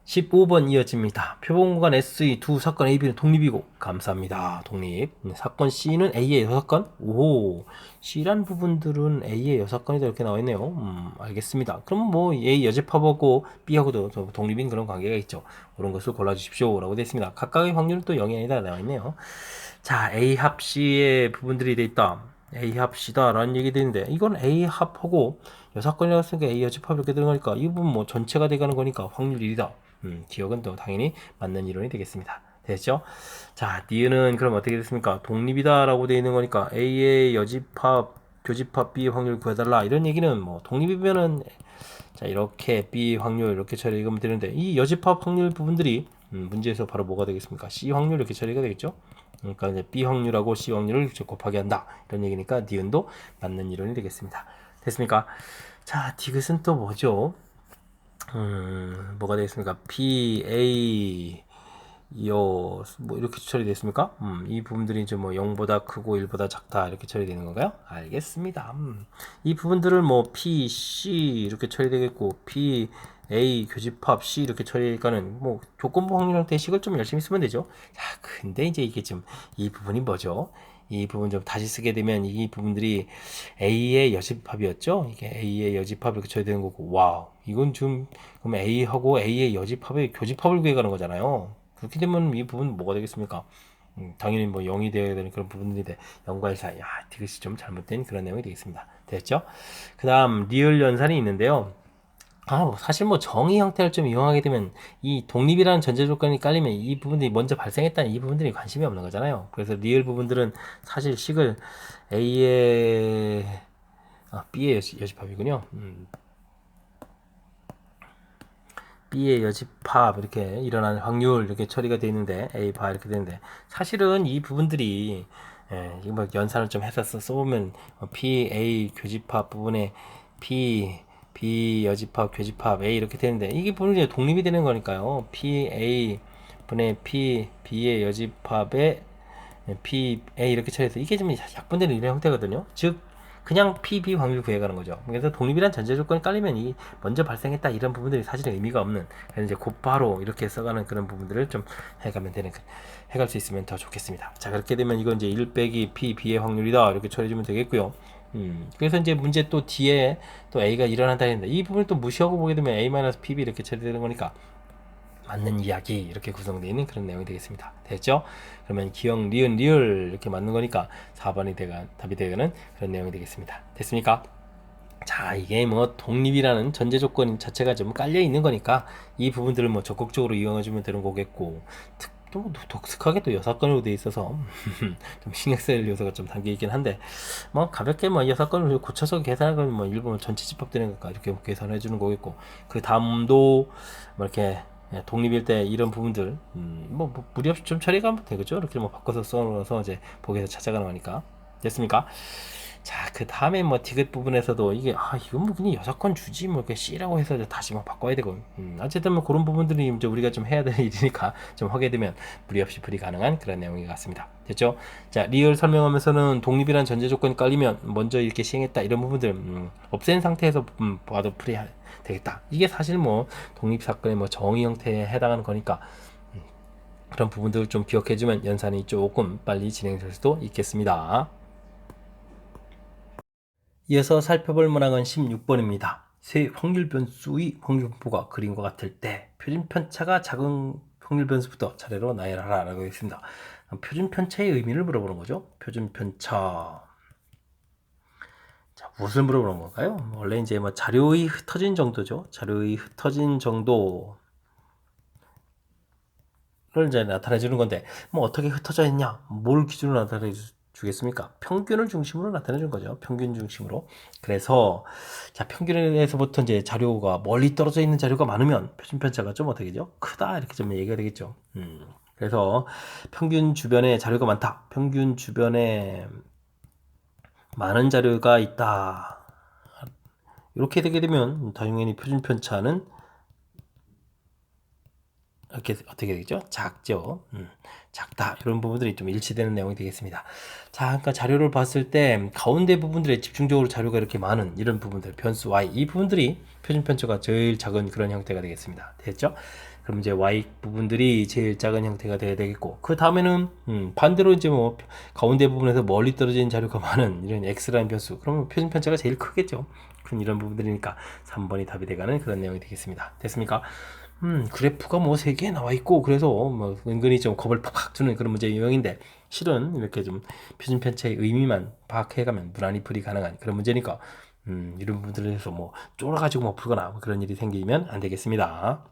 15번 이어집니다. 표본공간 SE 두 사건 AB는 독립이고, 감사합니다. 독립. 사건 C는 A의 6건. C란 부분들은 A의 6건이다 이렇게 나와있네요. 알겠습니다. 그럼 A 여집합하고 B하고도 독립인 그런 관계가 있죠. 그런 것을 골라주십시오 라고 되어 있습니다. 각각의 확률은 또 0이 아니다 나와있네요. 자, A 합 C의 부분들이 되어 있다. A 합 C다 라는 얘기 되는데, 이건 A 합하고 여사건이라고 쓰니까 A 여집합 이렇게 되는 거니까 이 부분 뭐 전체가 돼가는 거니까 확률 1이다. 기억은 또 당연히 맞는 이론이 되겠습니다. 됐죠? 자, 니은은 그럼 어떻게 됐습니까? 독립이다라고 되어 있는 거니까 A의 여집합, 교집합 B 확률 구해달라 이런 얘기는 뭐 독립이면은 자 이렇게 B 확률 이렇게 처리하면 되는데 이 여집합 확률 부분들이 문제에서 바로 뭐가 되겠습니까? C 확률 이렇게 처리가 되겠죠? 그러니까 이제 B 확률하고 C 확률을 곱하기 한다 이런 얘기니까 니은도 맞는 이론이 되겠습니다. 됐습니까? 자, 디귿은 또 뭐죠? 뭐가 되겠습니까? P, A, 뭐 이렇게 처리됐습니까? 이 부분들이 이제 뭐 0보다 크고 1보다 작다 이렇게 처리되는 건가요? 알겠습니다. 이 부분들을 뭐 P, C 이렇게 처리되겠고 P, A 교집합 C 이렇게 처리하니까는 뭐 조건부 확률형 대식을 좀 열심히 쓰면 되죠. 자, 근데 이제 이게 좀 이 부분이 뭐죠? 이 부분 좀 다시 쓰게 되면 이 부분들이 A의 여집합이었죠? 이게 A의 여집합 이렇게 처리되는 거고, 와우, 이건 좀 그럼 A하고 A의 여집합의 교집합을 구해가는 거잖아요. 그렇게 되면 이 부분 뭐가 되겠습니까? 당연히 뭐 0이 되어야 되는 그런 부분인데 0과 1 사이, 이것이 좀 잘못된 그런 내용이 되겠습니다. 됐죠? 그 다음 리얼 연산이 있는데요. 뭐 사실 뭐 정의 형태를 좀 이용하게 되면 이 독립이라는 전제 조건이 깔리면 이 부분들이 먼저 발생했다는 이 부분들이 관심이 없는 거잖아요. 그래서 리얼 부분들은 사실 식을 A의 B의 여집합이군요. B의 여집합 이렇게 일어나는 확률 이렇게 처리가 되어 있는데 A 바 이렇게 되는데 사실은 이 부분들이 이거 뭐 연산을 좀 해서 써보면 P A 교집합 부분에 B 여집합 교집합 A 이렇게 되는데 이게 부분이 독립이 되는 거니까요. P A 분의 P B의 여집합에 P A 이렇게 처리해서 이게 좀 약분되는 이런 형태거든요. 즉 그냥 PB 확률 구해가는 거죠. 그래서 독립이란 전제 조건이 깔리면 이 먼저 발생했다 이런 부분들이 사실은 의미가 없는 그래서 이제 곧바로 이렇게 써가는 그런 부분들을 좀 해가면 되는 해갈 수 있으면 더 좋겠습니다. 자 그렇게 되면 이건 이제 1 빼기 P B의 확률이다 이렇게 처리해주면 되겠고요. 그래서 이제 문제 또 뒤에 또 A가 일어난다 했는데 이 부분을 또 무시하고 보게 되면 A-PB 이렇게 처리되는 거니까 맞는 이야기 이렇게 구성되어 있는 그런 내용이 되겠습니다. 됐죠? 그러면 기억, 리은, 리을 이렇게 맞는 거니까 4번이 답이 되는 그런 내용이 되겠습니다. 됐습니까? 자, 이게 뭐 독립이라는 전제 조건 자체가 좀 깔려 있는 거니까 이 부분들을 뭐 적극적으로 이용해주면 되는 거겠고 또 독특하게 또 여사건으로 돼 있어서 좀 신경 쓸 요소가 좀 담겨 있긴 한데 뭐 가볍게 뭐 여사건을 고쳐서 계산하면 뭐 일본 전체 집합되는 것까 이렇게 계산해 주는 거겠고 그 다음도 뭐 이렇게 독립일 때 이런 부분들 뭐 무리 없이 좀 처리가 되겠죠. 이렇게 뭐 바꿔서 써서 이제 보기에서 찾아가는 거니까 됐습니까? 자, 그 다음에 뭐 디귿 부분에서도 이게 이건 뭐 그냥 여사건 주지 뭐 이렇게 C라고 해서 다시 막 바꿔야 되고 어쨌든 뭐 그런 부분들이 이제 우리가 좀 해야 될 일이니까 좀 하게 되면 무리 없이 풀이 가능한 그런 내용인 것 같습니다. 됐죠? 자, 리얼 설명하면서는 독립이란 전제 조건이 깔리면 먼저 이렇게 시행했다 이런 부분들 없앤 상태에서 봐도 풀이 되겠다. 이게 사실 뭐 독립 사건의 뭐 정의 형태에 해당하는 거니까 그런 부분들을 좀 기억해주면 연산이 조금 빨리 진행될 수도 있겠습니다. 이어서 살펴볼 문항은 16번입니다. 세 확률 변수의 확률 분포가 그림과 같을 때 표준 편차가 작은 확률 변수부터 차례로 나열하라 라고 했습니다. 표준 편차의 의미를 물어보는 거죠. 표준 편차. 자, 무엇을 물어보는 건가요? 원래 이제 뭐 자료의 흩어진 정도죠. 자료의 흩어진 정도를 이제 나타내 주는 건데 뭐 어떻게 흩어져 있냐? 뭘 기준으로 나타내 주겠습니까? 평균을 중심으로 나타내 준 거죠. 평균 중심으로. 그래서 자, 평균에서부터 이제 자료가 멀리 떨어져 있는 자료가 많으면 표준 편차가 좀 어떻게 되죠? 크다 이렇게 좀 얘기가 되겠죠. 그래서 평균 주변에 자료가 많다. 평균 주변에 많은 자료가 있다. 이렇게 되게 되면 당연히 표준 편차는 이렇게 어떻게 되겠죠? 작죠. 작다. 이런 부분들이 좀 일치되는 내용이 되겠습니다. 자, 그러니까 자료를 봤을 때 가운데 부분들에 집중적으로 자료가 이렇게 많은 이런 부분들, 변수 y 이 부분들이 표준 편차가 제일 작은 그런 형태가 되겠습니다. 됐죠? 그럼 이제 y 부분들이 제일 작은 형태가 돼야 되겠고 그 다음에는 반대로 이제 뭐 가운데 부분에서 멀리 떨어진 자료가 많은 이런 x라는 변수 그러면 표준 편차가 제일 크겠죠. 큰 이런 부분들이니까 3번이 답이 돼가는 그런 내용이 되겠습니다. 됐습니까? 그래프가 뭐 3개 나와 있고 그래서 뭐 은근히 좀 겁을 팍팍 주는 그런 문제 유형인데 실은 이렇게 좀 표준 편차의 의미만 파악해가면 무난히 풀이 가능한 그런 문제니까 이런 부분들에 대해서 뭐 쫄아가지고 뭐 풀거나 뭐 그런 일이 생기면 안 되겠습니다.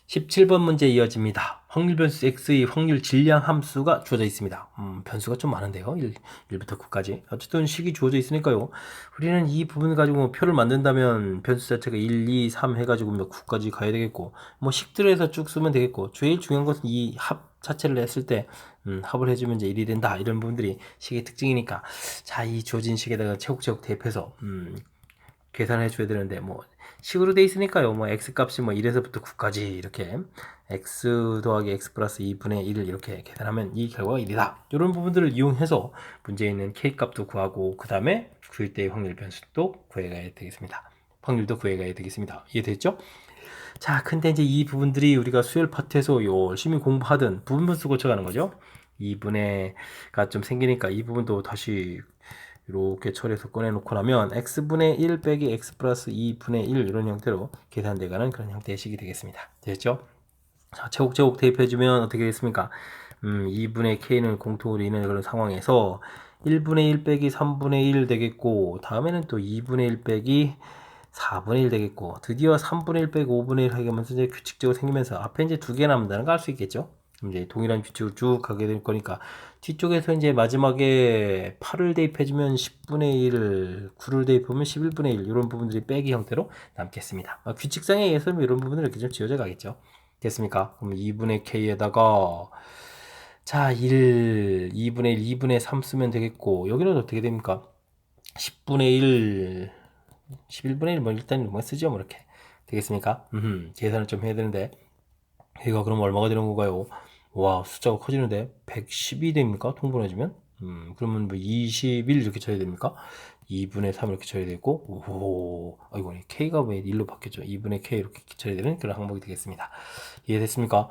17번 문제 이어집니다. 확률 변수 x의 확률 질량 함수가 주어져 있습니다. 변수가 좀 많은데요. 1부터 9까지. 어쨌든 식이 주어져 있으니까요. 우리는 이 부분 가지고 뭐 표를 만든다면 변수 자체가 1, 2, 3 해가지고 뭐 9까지 가야 되겠고, 뭐 식들을 해서 쭉 쓰면 되겠고, 제일 중요한 것은 이 합 자체를 했을 때, 합을 해주면 이제 1이 된다. 이런 부분들이 식의 특징이니까. 자, 이 주어진 식에다가 차곡차곡 대입해서, 계산해 줘야 되는데 뭐 식으로 돼 있으니까요. 뭐 x 값이 뭐 1에서부터 9까지 이렇게 x 더하기 x 플러스 2분의 1을 이렇게 계산하면 이 결과가 1이다. 이런 부분들을 이용해서 문제에 있는 k 값도 구하고 그 다음에 구일 때의 확률 변수도 구해가야 되겠습니다. 확률도 구해가야 되겠습니다. 이해됐죠? 자, 근데 이제 이 부분들이 우리가 수열 파트에서 열심히 공부하던 부분수 고쳐가는 거죠. 2분의가 좀 생기니까 이 부분도 다시 이렇게 처리해서 꺼내놓고 나면 x분의 1 빼기 x 플러스 2분의 1 이런 형태로 계산돼가는 그런 형태의 식이 되겠습니다. 됐죠? 자, 제곱제곱 대입해주면 어떻게 되겠습니까? 2분의 k는 공통으로 있는 그런 상황에서 1분의 1 빼기 3분의 1 되겠고 다음에는 또 2분의 1 빼기 4분의 1 되겠고 드디어 3분의 1 빼기 5분의 1 하게 하면서 이제 규칙적으로 생기면서 앞에 이제 두 개 남는다는 걸 알 수 있겠죠? 이제 동일한 규칙으로 쭉 가게 될 거니까 뒤쪽에서 이제 마지막에 8을 대입해주면 10분의 1, 9를 대입하면 11분의 1 이런 부분들이 빼기 형태로 남겠습니다. 규칙상에 의해서 이런 부분을 이렇게 좀 지워져 가겠죠. 됐습니까? 그럼 2분의 k에다가 자 2분의 1, 2분의 3 쓰면 되겠고 여기는 어떻게 됩니까? 10분의 1, 11분의 1 뭐 일단 뭐 쓰죠 뭐 이렇게 되겠습니까? 계산을 좀 해야 되는데 이거 그럼 얼마가 되는 건가요? 와 숫자가 커지는데 110이 됩니까? 통분해주면 그러면 뭐 21 이렇게 쳐야 됩니까? 2분의 3 이렇게 쳐야 되고 오 아이고 k가 왜 1로 바뀌었죠? 2분의 k 이렇게 쳐야 되는 그런 항목이 되겠습니다. 이해됐습니까?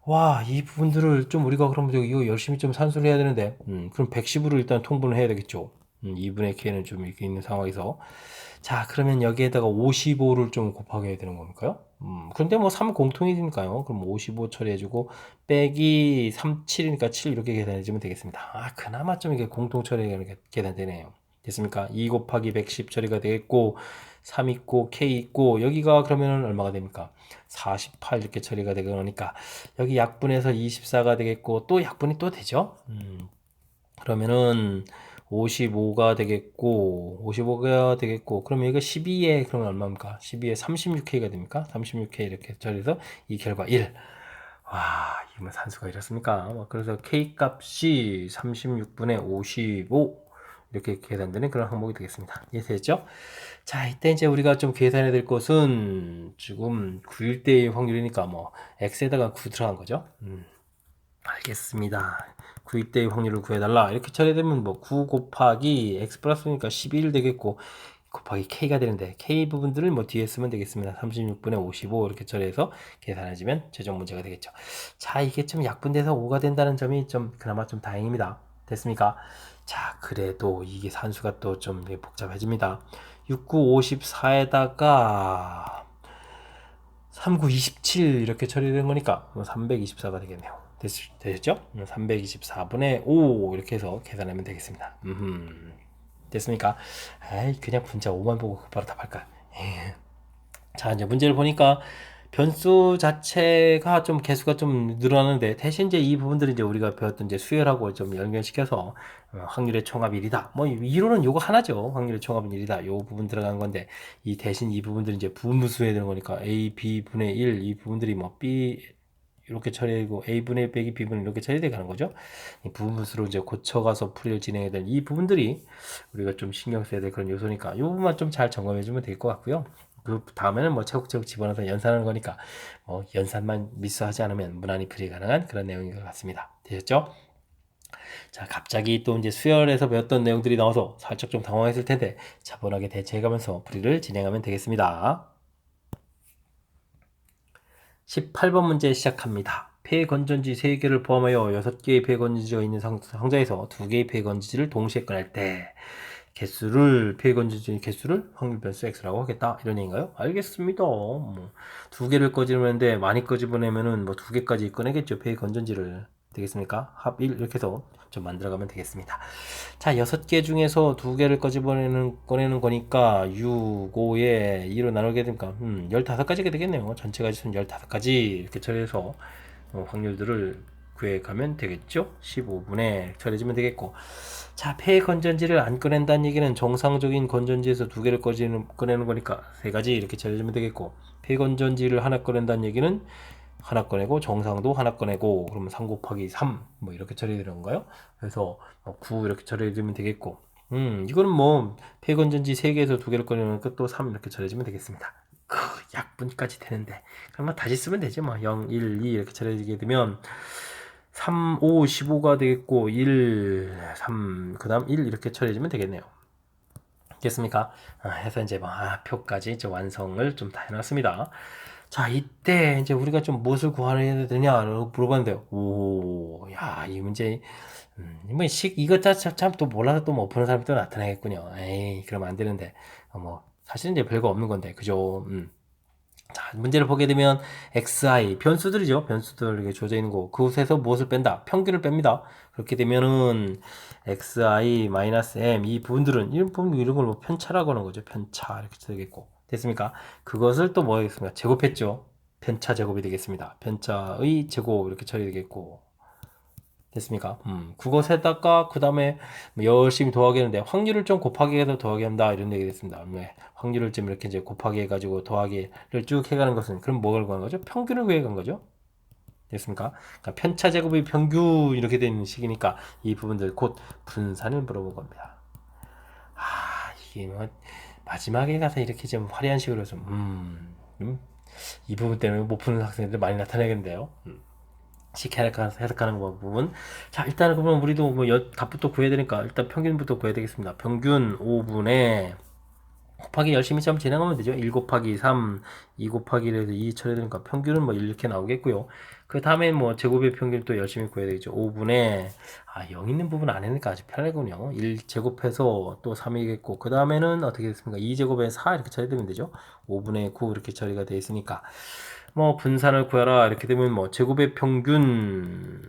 와 이 부분들을 좀 우리가 그럼 이거 열심히 좀 산수를 해야 되는데 그럼 110으로 일단 통분을 해야 되겠죠. 2분의 k는 좀 이렇게 있는 상황에서 자 그러면 여기에다가 55를 좀 곱하게 해야 되는 겁니까요? 근데 뭐 3 공통이니까요. 그럼 55 처리해주고 빼기 3, 7이니까 7 이렇게 계산해주면 되겠습니다. 아 그나마 좀 이게 공통 처리가 계산되네요. 됐습니까? 2 곱하기 110 처리가 되겠고 3 있고 K 있고 여기가 그러면 얼마가 됩니까? 48 이렇게 처리가 되니까 여기 약분해서 24가 되겠고 또 약분이 또 되죠? 그러면은 55가 되겠고 55가 되겠고 그러면 이거 12에 그러면 얼마입니까? 12에 36K가 됩니까? 36K 이렇게 처리해서 이 결과 1. 와, 이거 산수가 이렇습니까? 그래서 K 값이 36분의 55 이렇게 계산되는 그런 항목이 되겠습니다. 이해되죠? 자, 이때 이제 우리가 좀 계산해야 될 것은 지금 9일 때의 확률이니까 뭐 x에다가 9 들어간 거죠. 알겠습니다. 9일 때의 확률을 구해달라. 이렇게 처리되면 뭐 9 곱하기 x 플러스니까 11 되겠고 곱하기 k가 되는데 k 부분들을 뭐 뒤에 쓰면 되겠습니다. 36분의 55 이렇게 처리해서 계산해주면 최종 문제가 되겠죠. 자, 이게 좀 약분돼서 5가 된다는 점이 좀 그나마 좀 다행입니다. 됐습니까? 자, 그래도 이게 산수가 또 좀 복잡해집니다. 69, 54에다가 39, 27 이렇게 처리된 거니까 324가 되겠네요. 되셨죠? 324분의 5 이렇게 해서 계산하면 되겠습니다. 됐습니까? 아이 그냥 분자 5만 보고 바로 답할까? 자 이제 문제를 보니까 변수 자체가 좀 개수가 좀 늘어나는데 대신 이제 이 부분들을 이제 우리가 배웠던 이제 수열하고 좀 연결시켜서 확률의 총합 1이다. 뭐 이론은 요거 하나죠. 확률의 총합은 1이다. 요 부분 들어간 건데 이 대신 이 부분들이 이제 부분수해야 되는 거니까 A, B 분의 1 이 부분들이 뭐 B 이렇게 처리되고 A분의 1 빼기 B분의 이렇게 처리되게 하는 거죠. 이 부분수로 이제 고쳐가서 풀이를 진행해야 될 이 부분들이 우리가 좀 신경 써야 될 그런 요소니까 이 부분만 좀 잘 점검해 주면 될 것 같고요. 그 다음에는 뭐 차곡차곡 집어넣어서 연산하는 거니까 연산만 미스하지 않으면 무난히 풀이 가능한 그런 내용인 것 같습니다. 되셨죠? 자, 갑자기 또 이제 수열에서 배웠던 내용들이 나와서 살짝 좀 당황했을 텐데 차분하게 대처해가면서 풀이를 진행하면 되겠습니다. 18번 문제 시작합니다. 폐건전지 3개를 포함하여 6개의 폐건전지가 있는 상자에서 2개의 폐건전지를 동시에 꺼낼 때 폐건전지 개수를 확률 변수 x라고 하겠다 이런 얘기인가요? 알겠습니다. 뭐 2개를 꺼집어내는데 많이 꺼집어내면은 뭐 2개까지 꺼내겠죠 폐건전지를. 되겠습니까? 합 1 이렇게 해서 좀 만들어가면 되겠습니다. 자, 6개 중에서 2개를 꺼내는 거니까 6, 5에 2로 나누게 되니까 15가지가 되겠네요. 전체 가지수는 15가지 이렇게 처리해서 확률들을 구해가면 되겠죠. 15분에 처리해주면 되겠고, 자, 폐 건전지를 안 꺼낸다는 얘기는 정상적인 건전지에서 2개를 꺼내는 거니까 3가지 이렇게 처리해주면 되겠고, 폐 건전지를 하나 꺼낸다는 얘기는 하나 꺼내고 정상도 하나 꺼내고, 그러면 3 곱하기 3 뭐 이렇게 처리되는 건가요? 그래서 9 이렇게 처리해주면 되겠고, 이거는 뭐 폐건전지 3개에서 2개를 꺼내면 또 3 이렇게 처리해주면 되겠습니다. 약분까지 되는데, 그러면 다시 쓰면 되지 뭐. 0, 1, 2 이렇게 처리해지게 되면 3, 5, 15가 되겠고, 1, 3, 그 다음 1 이렇게 처리해주면 되겠네요. 됐습니까? 해서 이제 표까지 이제 완성을 좀 다 해놨습니다. 자, 이때 이제 우리가 좀 무엇을 구해야 되냐고 물어봤는데요. 오, 야, 이 문제, 뭐, 이것 참 또 몰라서 또 못 푸는 사람이 또 나타나겠군요. 에이, 그러면 안 되는데. 사실은 이제 별거 없는 건데, 그죠? 자, 문제를 보게 되면 xi 변수들이죠. 변수들 이렇게 주어져 있는 거. 그곳에서 무엇을 뺀다? 평균을 뺍니다. 그렇게 되면은 xi-m 이 부분들은 이런 걸 뭐 편차라고 하는 거죠. 편차 이렇게 되겠고. 됐습니까? 그것을 또 뭐 하겠습니까? 제곱했죠. 편차 제곱이 되겠습니다. 편차의 제곱 이렇게 처리되겠고. 됐습니까? 그것에다가 그 다음에 열심히 더하겠는데 확률을 좀 곱하기 해서 더하기 한다 이런 얘기 됐습니다. 네, 확률을 좀 이렇게 이제 곱하기 해가지고 더하기를 쭉 해가는 것은 그럼 뭐를 구하는 거죠? 평균을 구해간 거죠. 됐습니까? 그러니까 편차 제곱이 평균 이렇게 되는 식이니까 이 부분들 곧 분산을 물어본 겁니다. 이게 뭐 마지막에 가서 이렇게 좀 화려한 식으로 이 부분 때문에 못 푸는 학생들 많이 나타나겠는데요. 쉽게 해석하는 부분. 자, 일단은 그러면 우리도 값부터 구해야 되니까 일단 평균부터 구해야 되겠습니다. 평균 5분의 곱하기 열심히 좀 진행하면 되죠. 1 곱하기 3, 2 곱하기 1에서 2 처리되니까 평균은 뭐 이렇게 나오겠고요. 그 다음에 뭐 제곱의 평균 또 열심히 구해야 되겠죠. 5분의 0 있는 부분 안 하니까 아주 편하군요. 1 제곱해서 또 3이겠고 그 다음에는 어떻게 됐습니까? 2 제곱에 4 이렇게 처리되면 되죠. 5분의 9 이렇게 처리가 되어 있으니까 뭐 분산을 구하라 이렇게 되면 뭐 제곱의 평균에서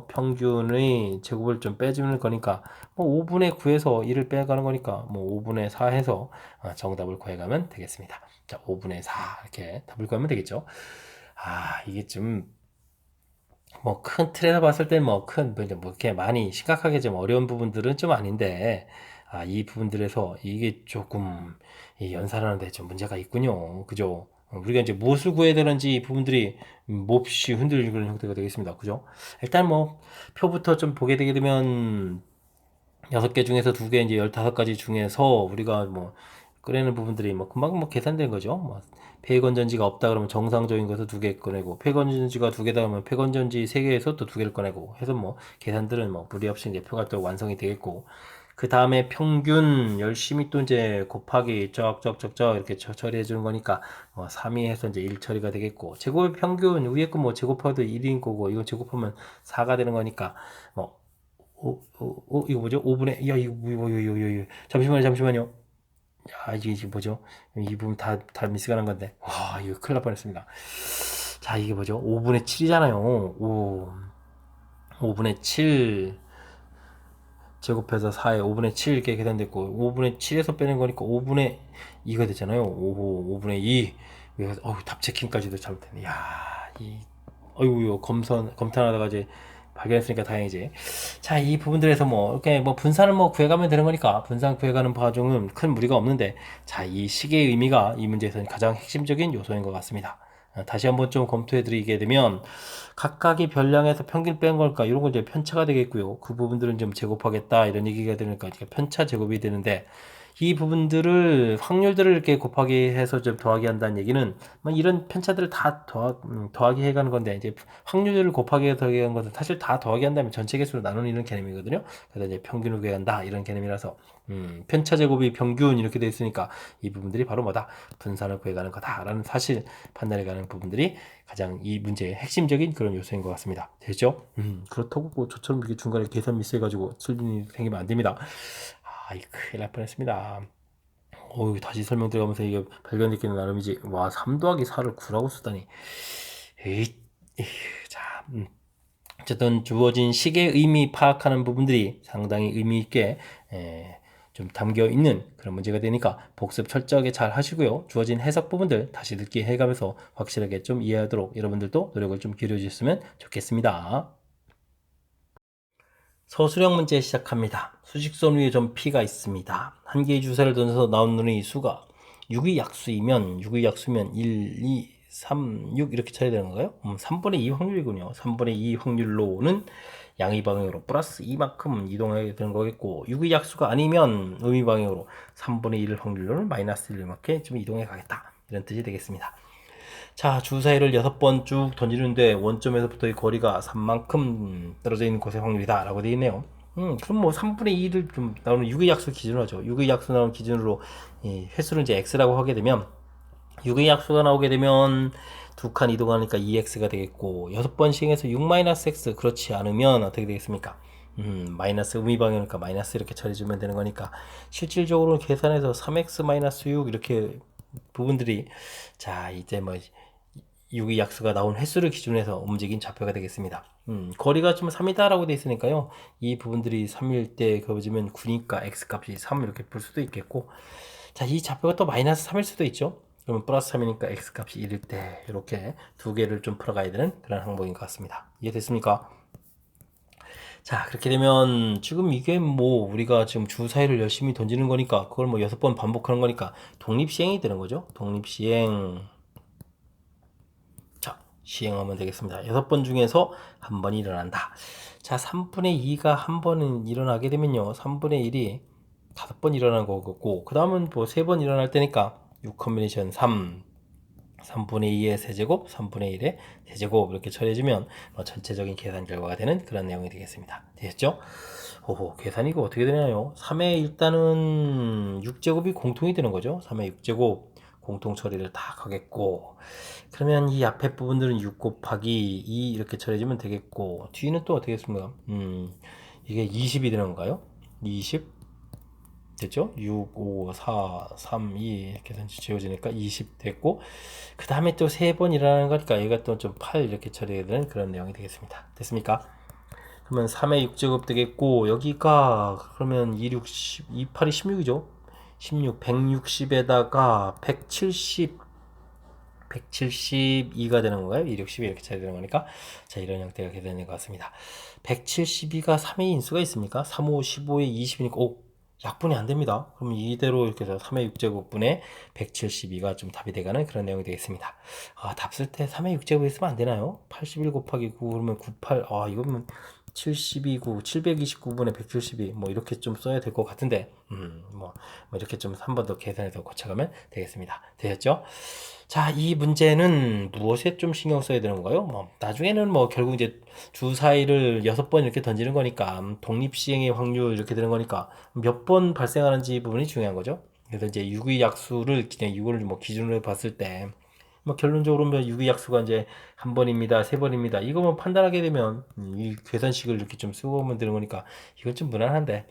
평균의 제곱을 좀 빼주는 거니까 뭐 5분의 9에서 1을 빼가는 거니까 뭐 5분의 4 해서 정답을 구해가면 되겠습니다. 자, 5분의 4 이렇게 답을 구하면 되겠죠. 이게 좀 뭐 큰 틀에서 봤을 때 뭐 이렇게 많이 심각하게 좀 어려운 부분들은 좀 아닌데 이 부분들에서 이게 조금 이 연산하는데 좀 문제가 있군요. 그죠? 우리가 이제 무엇을 구해야 되는지 이 부분들이 몹시 흔들리는 그런 형태가 되겠습니다. 그죠? 일단 뭐 표부터 좀 보게 되게 되면 6개 중에서 2개 이제 15가지 중에서 우리가 뭐 꺼내는 부분들이 뭐 금방 뭐 계산된 거죠. 뭐 폐건전지가 없다 그러면 정상적인 것을 2개 꺼내고 폐건전지가 2개다 그러면 폐건전지 3개에서 또 2개를 꺼내고 해서 뭐 계산들은 뭐 무리 없이 이제 표가 또 완성이 되겠고 그 다음에 평균 열심히 또 이제 곱하기 쩍쩍쩍쩍 이렇게 처리해 주는 거니까 3이 해서 이제 1 처리가 되겠고 제곱의 평균 위에 거 뭐 제곱해도 1인 거고 이거 제곱하면 4가 되는 거니까 뭐 이거 뭐죠? 5분의 이거 잠시만요. 이게 뭐죠? 이 부분 다 미스가 난 건데. 와, 이거 큰일 날 뻔했습니다. 자, 이게 뭐죠? 5분의 7이잖아요. 5분의 7 제곱해서 4에 5분의 7 이렇게 계산됐고, 5분의 7에서 빼는 거니까 5분의 2가 되잖아요. 5분의 2. 답 체킹까지도 잘못됐네. 이거 검탄하다가 이제 발견했으니까 다행이지. 자, 이 부분들에서 뭐 이렇게 뭐 분산을 뭐 구해가면 되는 거니까 분산 구해가는 과정은 큰 무리가 없는데, 자, 이 식의 의미가 이 문제에서는 가장 핵심적인 요소인 것 같습니다. 다시 한번 좀 검토해 드리게 되면 각각의 별량에서 평균 뺀 걸까 이런 건 이제 편차가 되겠고요. 그 부분들은 좀 제곱하겠다 이런 얘기가 되니까 편차 제곱이 되는데 이 부분들을 확률들을 이렇게 곱하기 해서 좀 더하기 한다는 얘기는 뭐 이런 편차들을 다 더하기 해가는 건데 이제 확률들을 곱하기 해서 더하기 하는 것은 사실 다 더하기 한다면 전체 개수로 나누는 이런 개념이거든요. 그래서 이제 평균을 구해간다 이런 개념이라서 편차 제곱이 평균 이렇게 돼 있으니까 이 부분들이 바로 뭐다 분산을 구해가는 거다라는 사실 판단해가는 부분들이 가장 이 문제의 핵심적인 그런 요소인 것 같습니다. 됐죠? 그렇다고 뭐 저처럼 이렇게 중간에 계산 미스해가지고 틀림이 생기면 안 됩니다. 이거 큰일 날 뻔했습니다. 다시 설명 들어가면서 이게 발견 느끼는 나름이지. 와, 3 더하기 4를 9라고 쓰다니. 에이, 자, 어쨌든 주어진 식의 의미 파악하는 부분들이 상당히 의미 있게 좀 담겨 있는 그런 문제가 되니까 복습 철저하게 잘 하시고요. 주어진 해석 부분들 다시 듣기 해가면서 확실하게 좀 이해하도록 여러분들도 노력을 좀 기울여 주셨으면 좋겠습니다. 서술형 문제 시작합니다. 수직선 위에 좀 P가 있습니다. 한 개의 주사를 던져서 나오는 이 수가 6의 약수면 1, 2, 3, 6 이렇게 쳐야 되는 건가요? 3분의 2 확률이군요. 3분의 2 확률로는 양의 방향으로 플러스 2만큼 이동하게 되는 거겠고 6의 약수가 아니면 음의 방향으로 3분의 1 확률로는 마이너스 1만큼 좀 이동해 가겠다. 이런 뜻이 되겠습니다. 자, 주사위를 6번 쭉 던지는데 원점에서부터의 거리가 3만큼 떨어져 있는 곳의 확률이다 라고 되어 있네요. 그럼 뭐 3분의 2를 좀 나오는 6의 약수 기준으로 하죠. 6의 약수 나오는 기준으로 이 횟수를 이제 x라고 하게 되면 6의 약수가 나오게 되면 두 칸 이동하니까 2x가 되겠고 6번 시행해서 6-x 그렇지 않으면 어떻게 되겠습니까? 마이너스 음의 방향이니까 마이너스 이렇게 처리해주면 되는 거니까 실질적으로 계산해서 3x-6 이렇게 부분들이 자 이제 뭐 6의 약수가 나온 횟수를 기준으로 해서 움직인 좌표가 되겠습니다. 거리가 좀 3이다라고 되어 있으니까요. 이 부분들이 3일 때 그어지면 9니까 x값이 3 이렇게 볼 수도 있겠고 자, 이 좌표가 또 마이너스 3일 수도 있죠. 그러면 플러스 3이니까 x값이 1일 때 이렇게 두 개를 좀 풀어가야 되는 그런 항목인 것 같습니다. 이해됐습니까? 자, 그렇게 되면 지금 이게 뭐 우리가 지금 주사위를 열심히 던지는 거니까 그걸 뭐 6번 반복하는 거니까 독립시행이 되는 거죠. 독립시행. 자, 시행하면 되겠습니다. 6번 중에서 한 번이 일어난다. 자, 3분의 2가 한 번은 일어나게 되면요. 3분의 1이 5번 일어나는 거고, 그 다음은 뭐 3번 일어날 때니까 6 컨비네이션 3, 3분의 2의 세제곱, 3분의 1의 세제곱 이렇게 처리해주면 뭐 전체적인 계산 결과가 되는 그런 내용이 되겠습니다. 되셨죠? 오호, 계산이 이거 어떻게 되나요? 3의 일단은 6제곱이 공통이 되는 거죠. 3의 6제곱 공통 처리를 다 하겠고 그러면 이 앞에 부분들은 6 곱하기 2 이렇게 처리해주면 되겠고 뒤는 또 어떻게 했습니까? 이게 20이 되는 건가요? 20 됐죠? 6, 5, 4, 3, 2 이렇게 지워지니까 20 됐고 그 다음에 또 3번 일어나는 거니까 얘가 또 좀 8 이렇게 처리해야 되는 그런 내용이 되겠습니다. 됐습니까? 그러면 3의 6제곱 되겠고 여기가 그러면 2, 6, 10, 2, 8이 16이죠? 16, 160에다가 170 172가 되는 건가요? 260이 이렇게 차이 되는 거니까 자 이런 형태가 계산된 것 같습니다. 172가 3의 인수가 있습니까? 3, 5, 15에 20이니까 오 약분이 안 됩니다. 그럼 이대로 이렇게 해서 3의 6제곱분에 172가 좀 답이 돼가는 그런 내용이 되겠습니다. 아, 답 쓸 때 3의 6제곱 있으면 안 되나요? 81 곱하기 9 그러면 98, 아, 이거면 72구, 729분의 172, 뭐, 이렇게 좀 써야 될 것 같은데, 뭐 이렇게 좀 한 번 더 계산해서 고쳐가면 되겠습니다. 되셨죠? 자, 이 문제는 무엇에 좀 신경 써야 되는 건가요? 뭐, 나중에는 뭐, 결국 이제 주사위를 6번 이렇게 던지는 거니까, 독립시행의 확률 이렇게 되는 거니까, 몇 번 발생하는지 부분이 중요한 거죠. 그래서 이제 6의 약수를 그냥 6을 뭐 기준으로 봤을 때, 뭐 결론적으로 뭐 6의 약수가 이제 한 번입니다, 세 번입니다. 이거만 판단하게 되면, 이 계산식을 이렇게 좀 쓰고 오면 되는 거니까, 이건 좀 무난한데,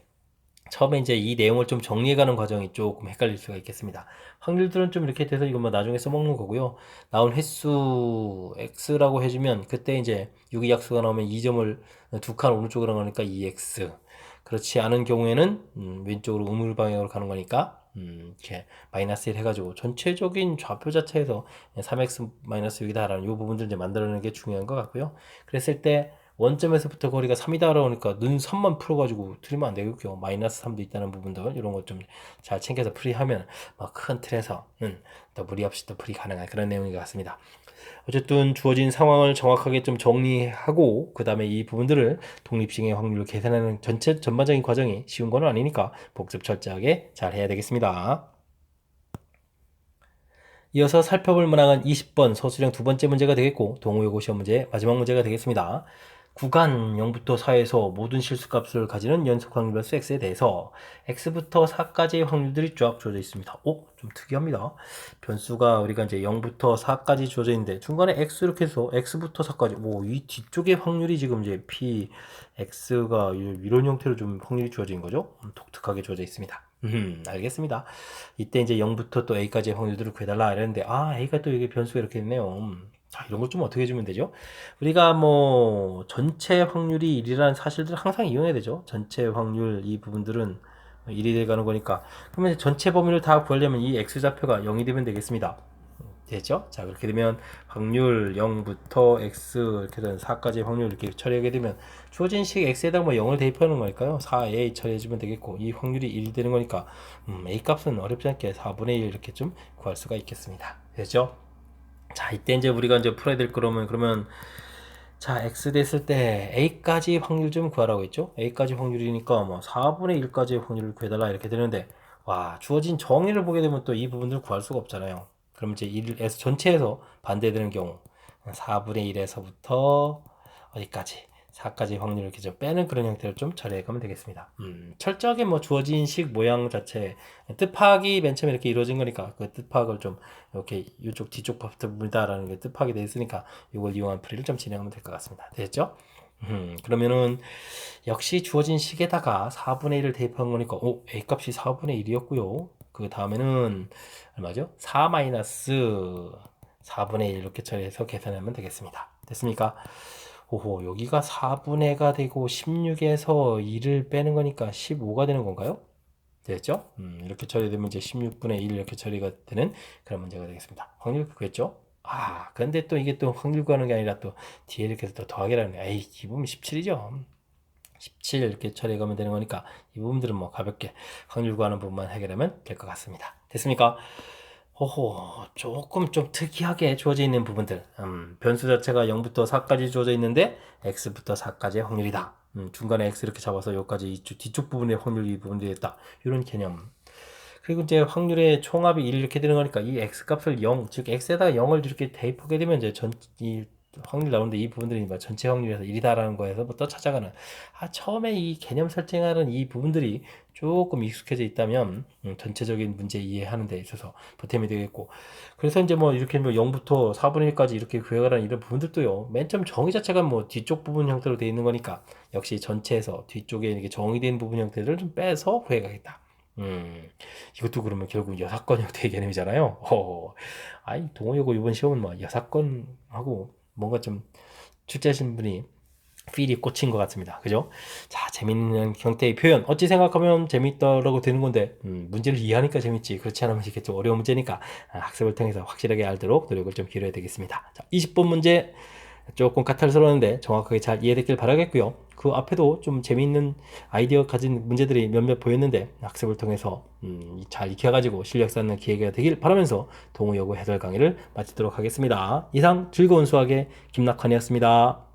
처음에 이제 이 내용을 좀 정리해가는 과정이 조금 헷갈릴 수가 있겠습니다. 확률들은 좀 이렇게 돼서 이건 뭐 나중에 써먹는 거고요. 나온 횟수 x라고 해주면 그때 이제 6의 약수가 나오면 2점을 두 칸 오른쪽으로 가니까 2x. 그렇지 않은 경우에는 왼쪽으로 우물 방향으로 가는 거니까 이렇게 마이너스 1 해가지고 전체적인 좌표 자체에서 3x 마이너스 6이다라는 이 부분들 이제 만들어내는 게 중요한 것 같고요. 그랬을 때 원점에서부터 거리가 3이다라고 하니까 는 3만 풀어가지고 틀리면 안 되겠죠. 마이너스 3도 있다는 부분들 이런 것 좀 잘 챙겨서 풀이하면 큰 틀에서는 또 무리 없이 또 풀이 가능한 그런 내용인 것 같습니다. 어쨌든 주어진 상황을 정확하게 좀 정리하고 그 다음에 이 부분들을 독립시행의 확률을 계산하는 전체 전반적인 과정이 쉬운 건 아니니까 복습 철저하게 잘 해야 되겠습니다. 이어서 살펴볼 문항은 20번 서술형 두 번째 문제가 되겠고 동호여고 시험 문제 마지막 문제가 되겠습니다. 구간 0부터 4에서 모든 실수값을 가지는 연속 확률 변수 x에 대해서 x부터 4까지의 확률들이 쫙 주어져 있습니다. 오, 좀 특이합니다. 변수가 우리가 이제 0부터 4까지 주어져 있는데 중간에 x 이렇게 해서 x부터 4까지 오, 이 뒤쪽의 확률이 지금 이제 p x가 이런 형태로 좀 확률이 주어진 거죠. 독특하게 주어져 있습니다. 알겠습니다. 이때 이제 0부터 또 a까지의 확률들을 구해달라 이랬는데 아 a가 또 이게 변수가 이렇게 있네요. 자, 이런 것 좀 어떻게 해주면 되죠? 우리가 뭐 전체 확률이 1이라는 사실들을 항상 이용해야 되죠. 전체 확률 이 부분들은 1이 돼가는 거니까. 그러면 이제 전체 범위를 다 구하려면 이 x좌표가 0이 되면 되겠습니다. 되죠? 자, 그렇게 되면 확률 0부터 x 이렇게 되는 4까지 확률 이렇게 처리하게 되면 주어진 식 x에다가 뭐 0을 대입하는 거니까요. 4a 처리해주면 되겠고 이 확률이 1이 되는 거니까 a 값은 어렵지 않게 4분의 1 이렇게 좀 구할 수가 있겠습니다. 되죠? 자, 이때 이제 우리가 이제 풀어야 될 거라면 그러면 자, x 됐을 때 a까지 확률 좀 구하라고 했죠? a까지 확률이니까 뭐 4분의 1까지 확률을 구해달라 이렇게 되는데 와, 주어진 정의를 보게 되면 또 이 부분들을 구할 수가 없잖아요. 그럼 이제 1에서 전체에서 반대되는 경우 4분의 1에서부터 어디까지 4까지 확률을 이렇게 좀 빼는 그런 형태를 좀 처리해 가면 되겠습니다. 철저하게 뭐 주어진 식 모양 자체 뜻파악이 맨 처음에 이렇게 이루어진 거니까 그 뜻파악을 좀 이렇게 이쪽 뒤쪽 부분이다라는 게 뜻파악이 되어 있으니까 이걸 이용한 풀이를 좀 진행하면 될 것 같습니다. 됐죠? 그러면은 역시 주어진 식에다가 4분의 1을 대입한 거니까 A 값이 4분의 1이었고요. 그 다음에는 얼마죠? 4 마이너스 4분의 1 이렇게 처리해서 계산하면 되겠습니다. 됐습니까? 오호, 여기가 4분의가 되고 16에서 2를 빼는 거니까 15가 되는 건가요? 됐죠? 이렇게 처리되면 이제 16분의 1 이렇게 처리가 되는 그런 문제가 되겠습니다. 확률 구했죠? 아, 근데 또 이게 또 확률 구하는 게 아니라 또 뒤에 이렇게 또 더하기라는 게, 에이, 이 부분 17이죠. 17 이렇게 처리해 가면 되는 거니까 이 부분들은 뭐 가볍게 확률 구하는 부분만 해결하면 될 것 같습니다. 됐습니까? 호호, 조금 좀 특이하게 주어져 있는 부분들. 변수 자체가 0부터 4까지 주어져 있는데 x부터 4까지의 확률이다. 중간에 x 이렇게 잡아서 여기까지 뒤쪽 부분의 확률 이 부분이 있다. 이런 개념. 그리고 이제 확률의 총합이 1 이렇게 되는 거니까 이 x 값을 0, 즉 x에다가 0을 이렇게 대입하게 되면 이제 이 확률 나오는데 이 부분들이 전체 확률에서 1이다라는 거에서부터 찾아가는 처음에 이 개념 설정하는 이 부분들이 조금 익숙해져 있다면 전체적인 문제 이해하는 데 있어서 보탬이 되겠고 그래서 이제 뭐 이렇게 뭐 0부터 4분의 1까지 이렇게 구해가라는 이런 부분들도요 맨 처음 정의 자체가 뭐 뒤쪽 부분 형태로 되어 있는 거니까 역시 전체에서 뒤쪽에 이렇게 정의된 부분 형태를 좀 빼서 구해가겠다. 이것도 그러면 결국 여사건 형태의 개념이잖아요. 아이 동호여고 이번 시험은 뭐 여사건하고 뭔가 좀 출제하신 분이 필이 꽂힌 것 같습니다. 그죠? 자, 재밌는 형태의 표현. 어찌 생각하면 재밌다라고 되는 건데, 문제를 이해하니까 재밌지. 그렇지 않으면 이게 좀 어려운 문제니까 학습을 통해서 확실하게 알도록 노력을 좀 기울여야 되겠습니다. 자, 20번 문제 조금 까탈스러웠는데 정확하게 잘 이해됐길 바라겠고요. 그 앞에도 좀 재미있는 아이디어 가진 문제들이 몇몇 보였는데 학습을 통해서 잘 익혀가지고 실력 쌓는 기회가 되길 바라면서 동호여고 해설 강의를 마치도록 하겠습니다. 이상 즐거운 수학의 김낙환이었습니다.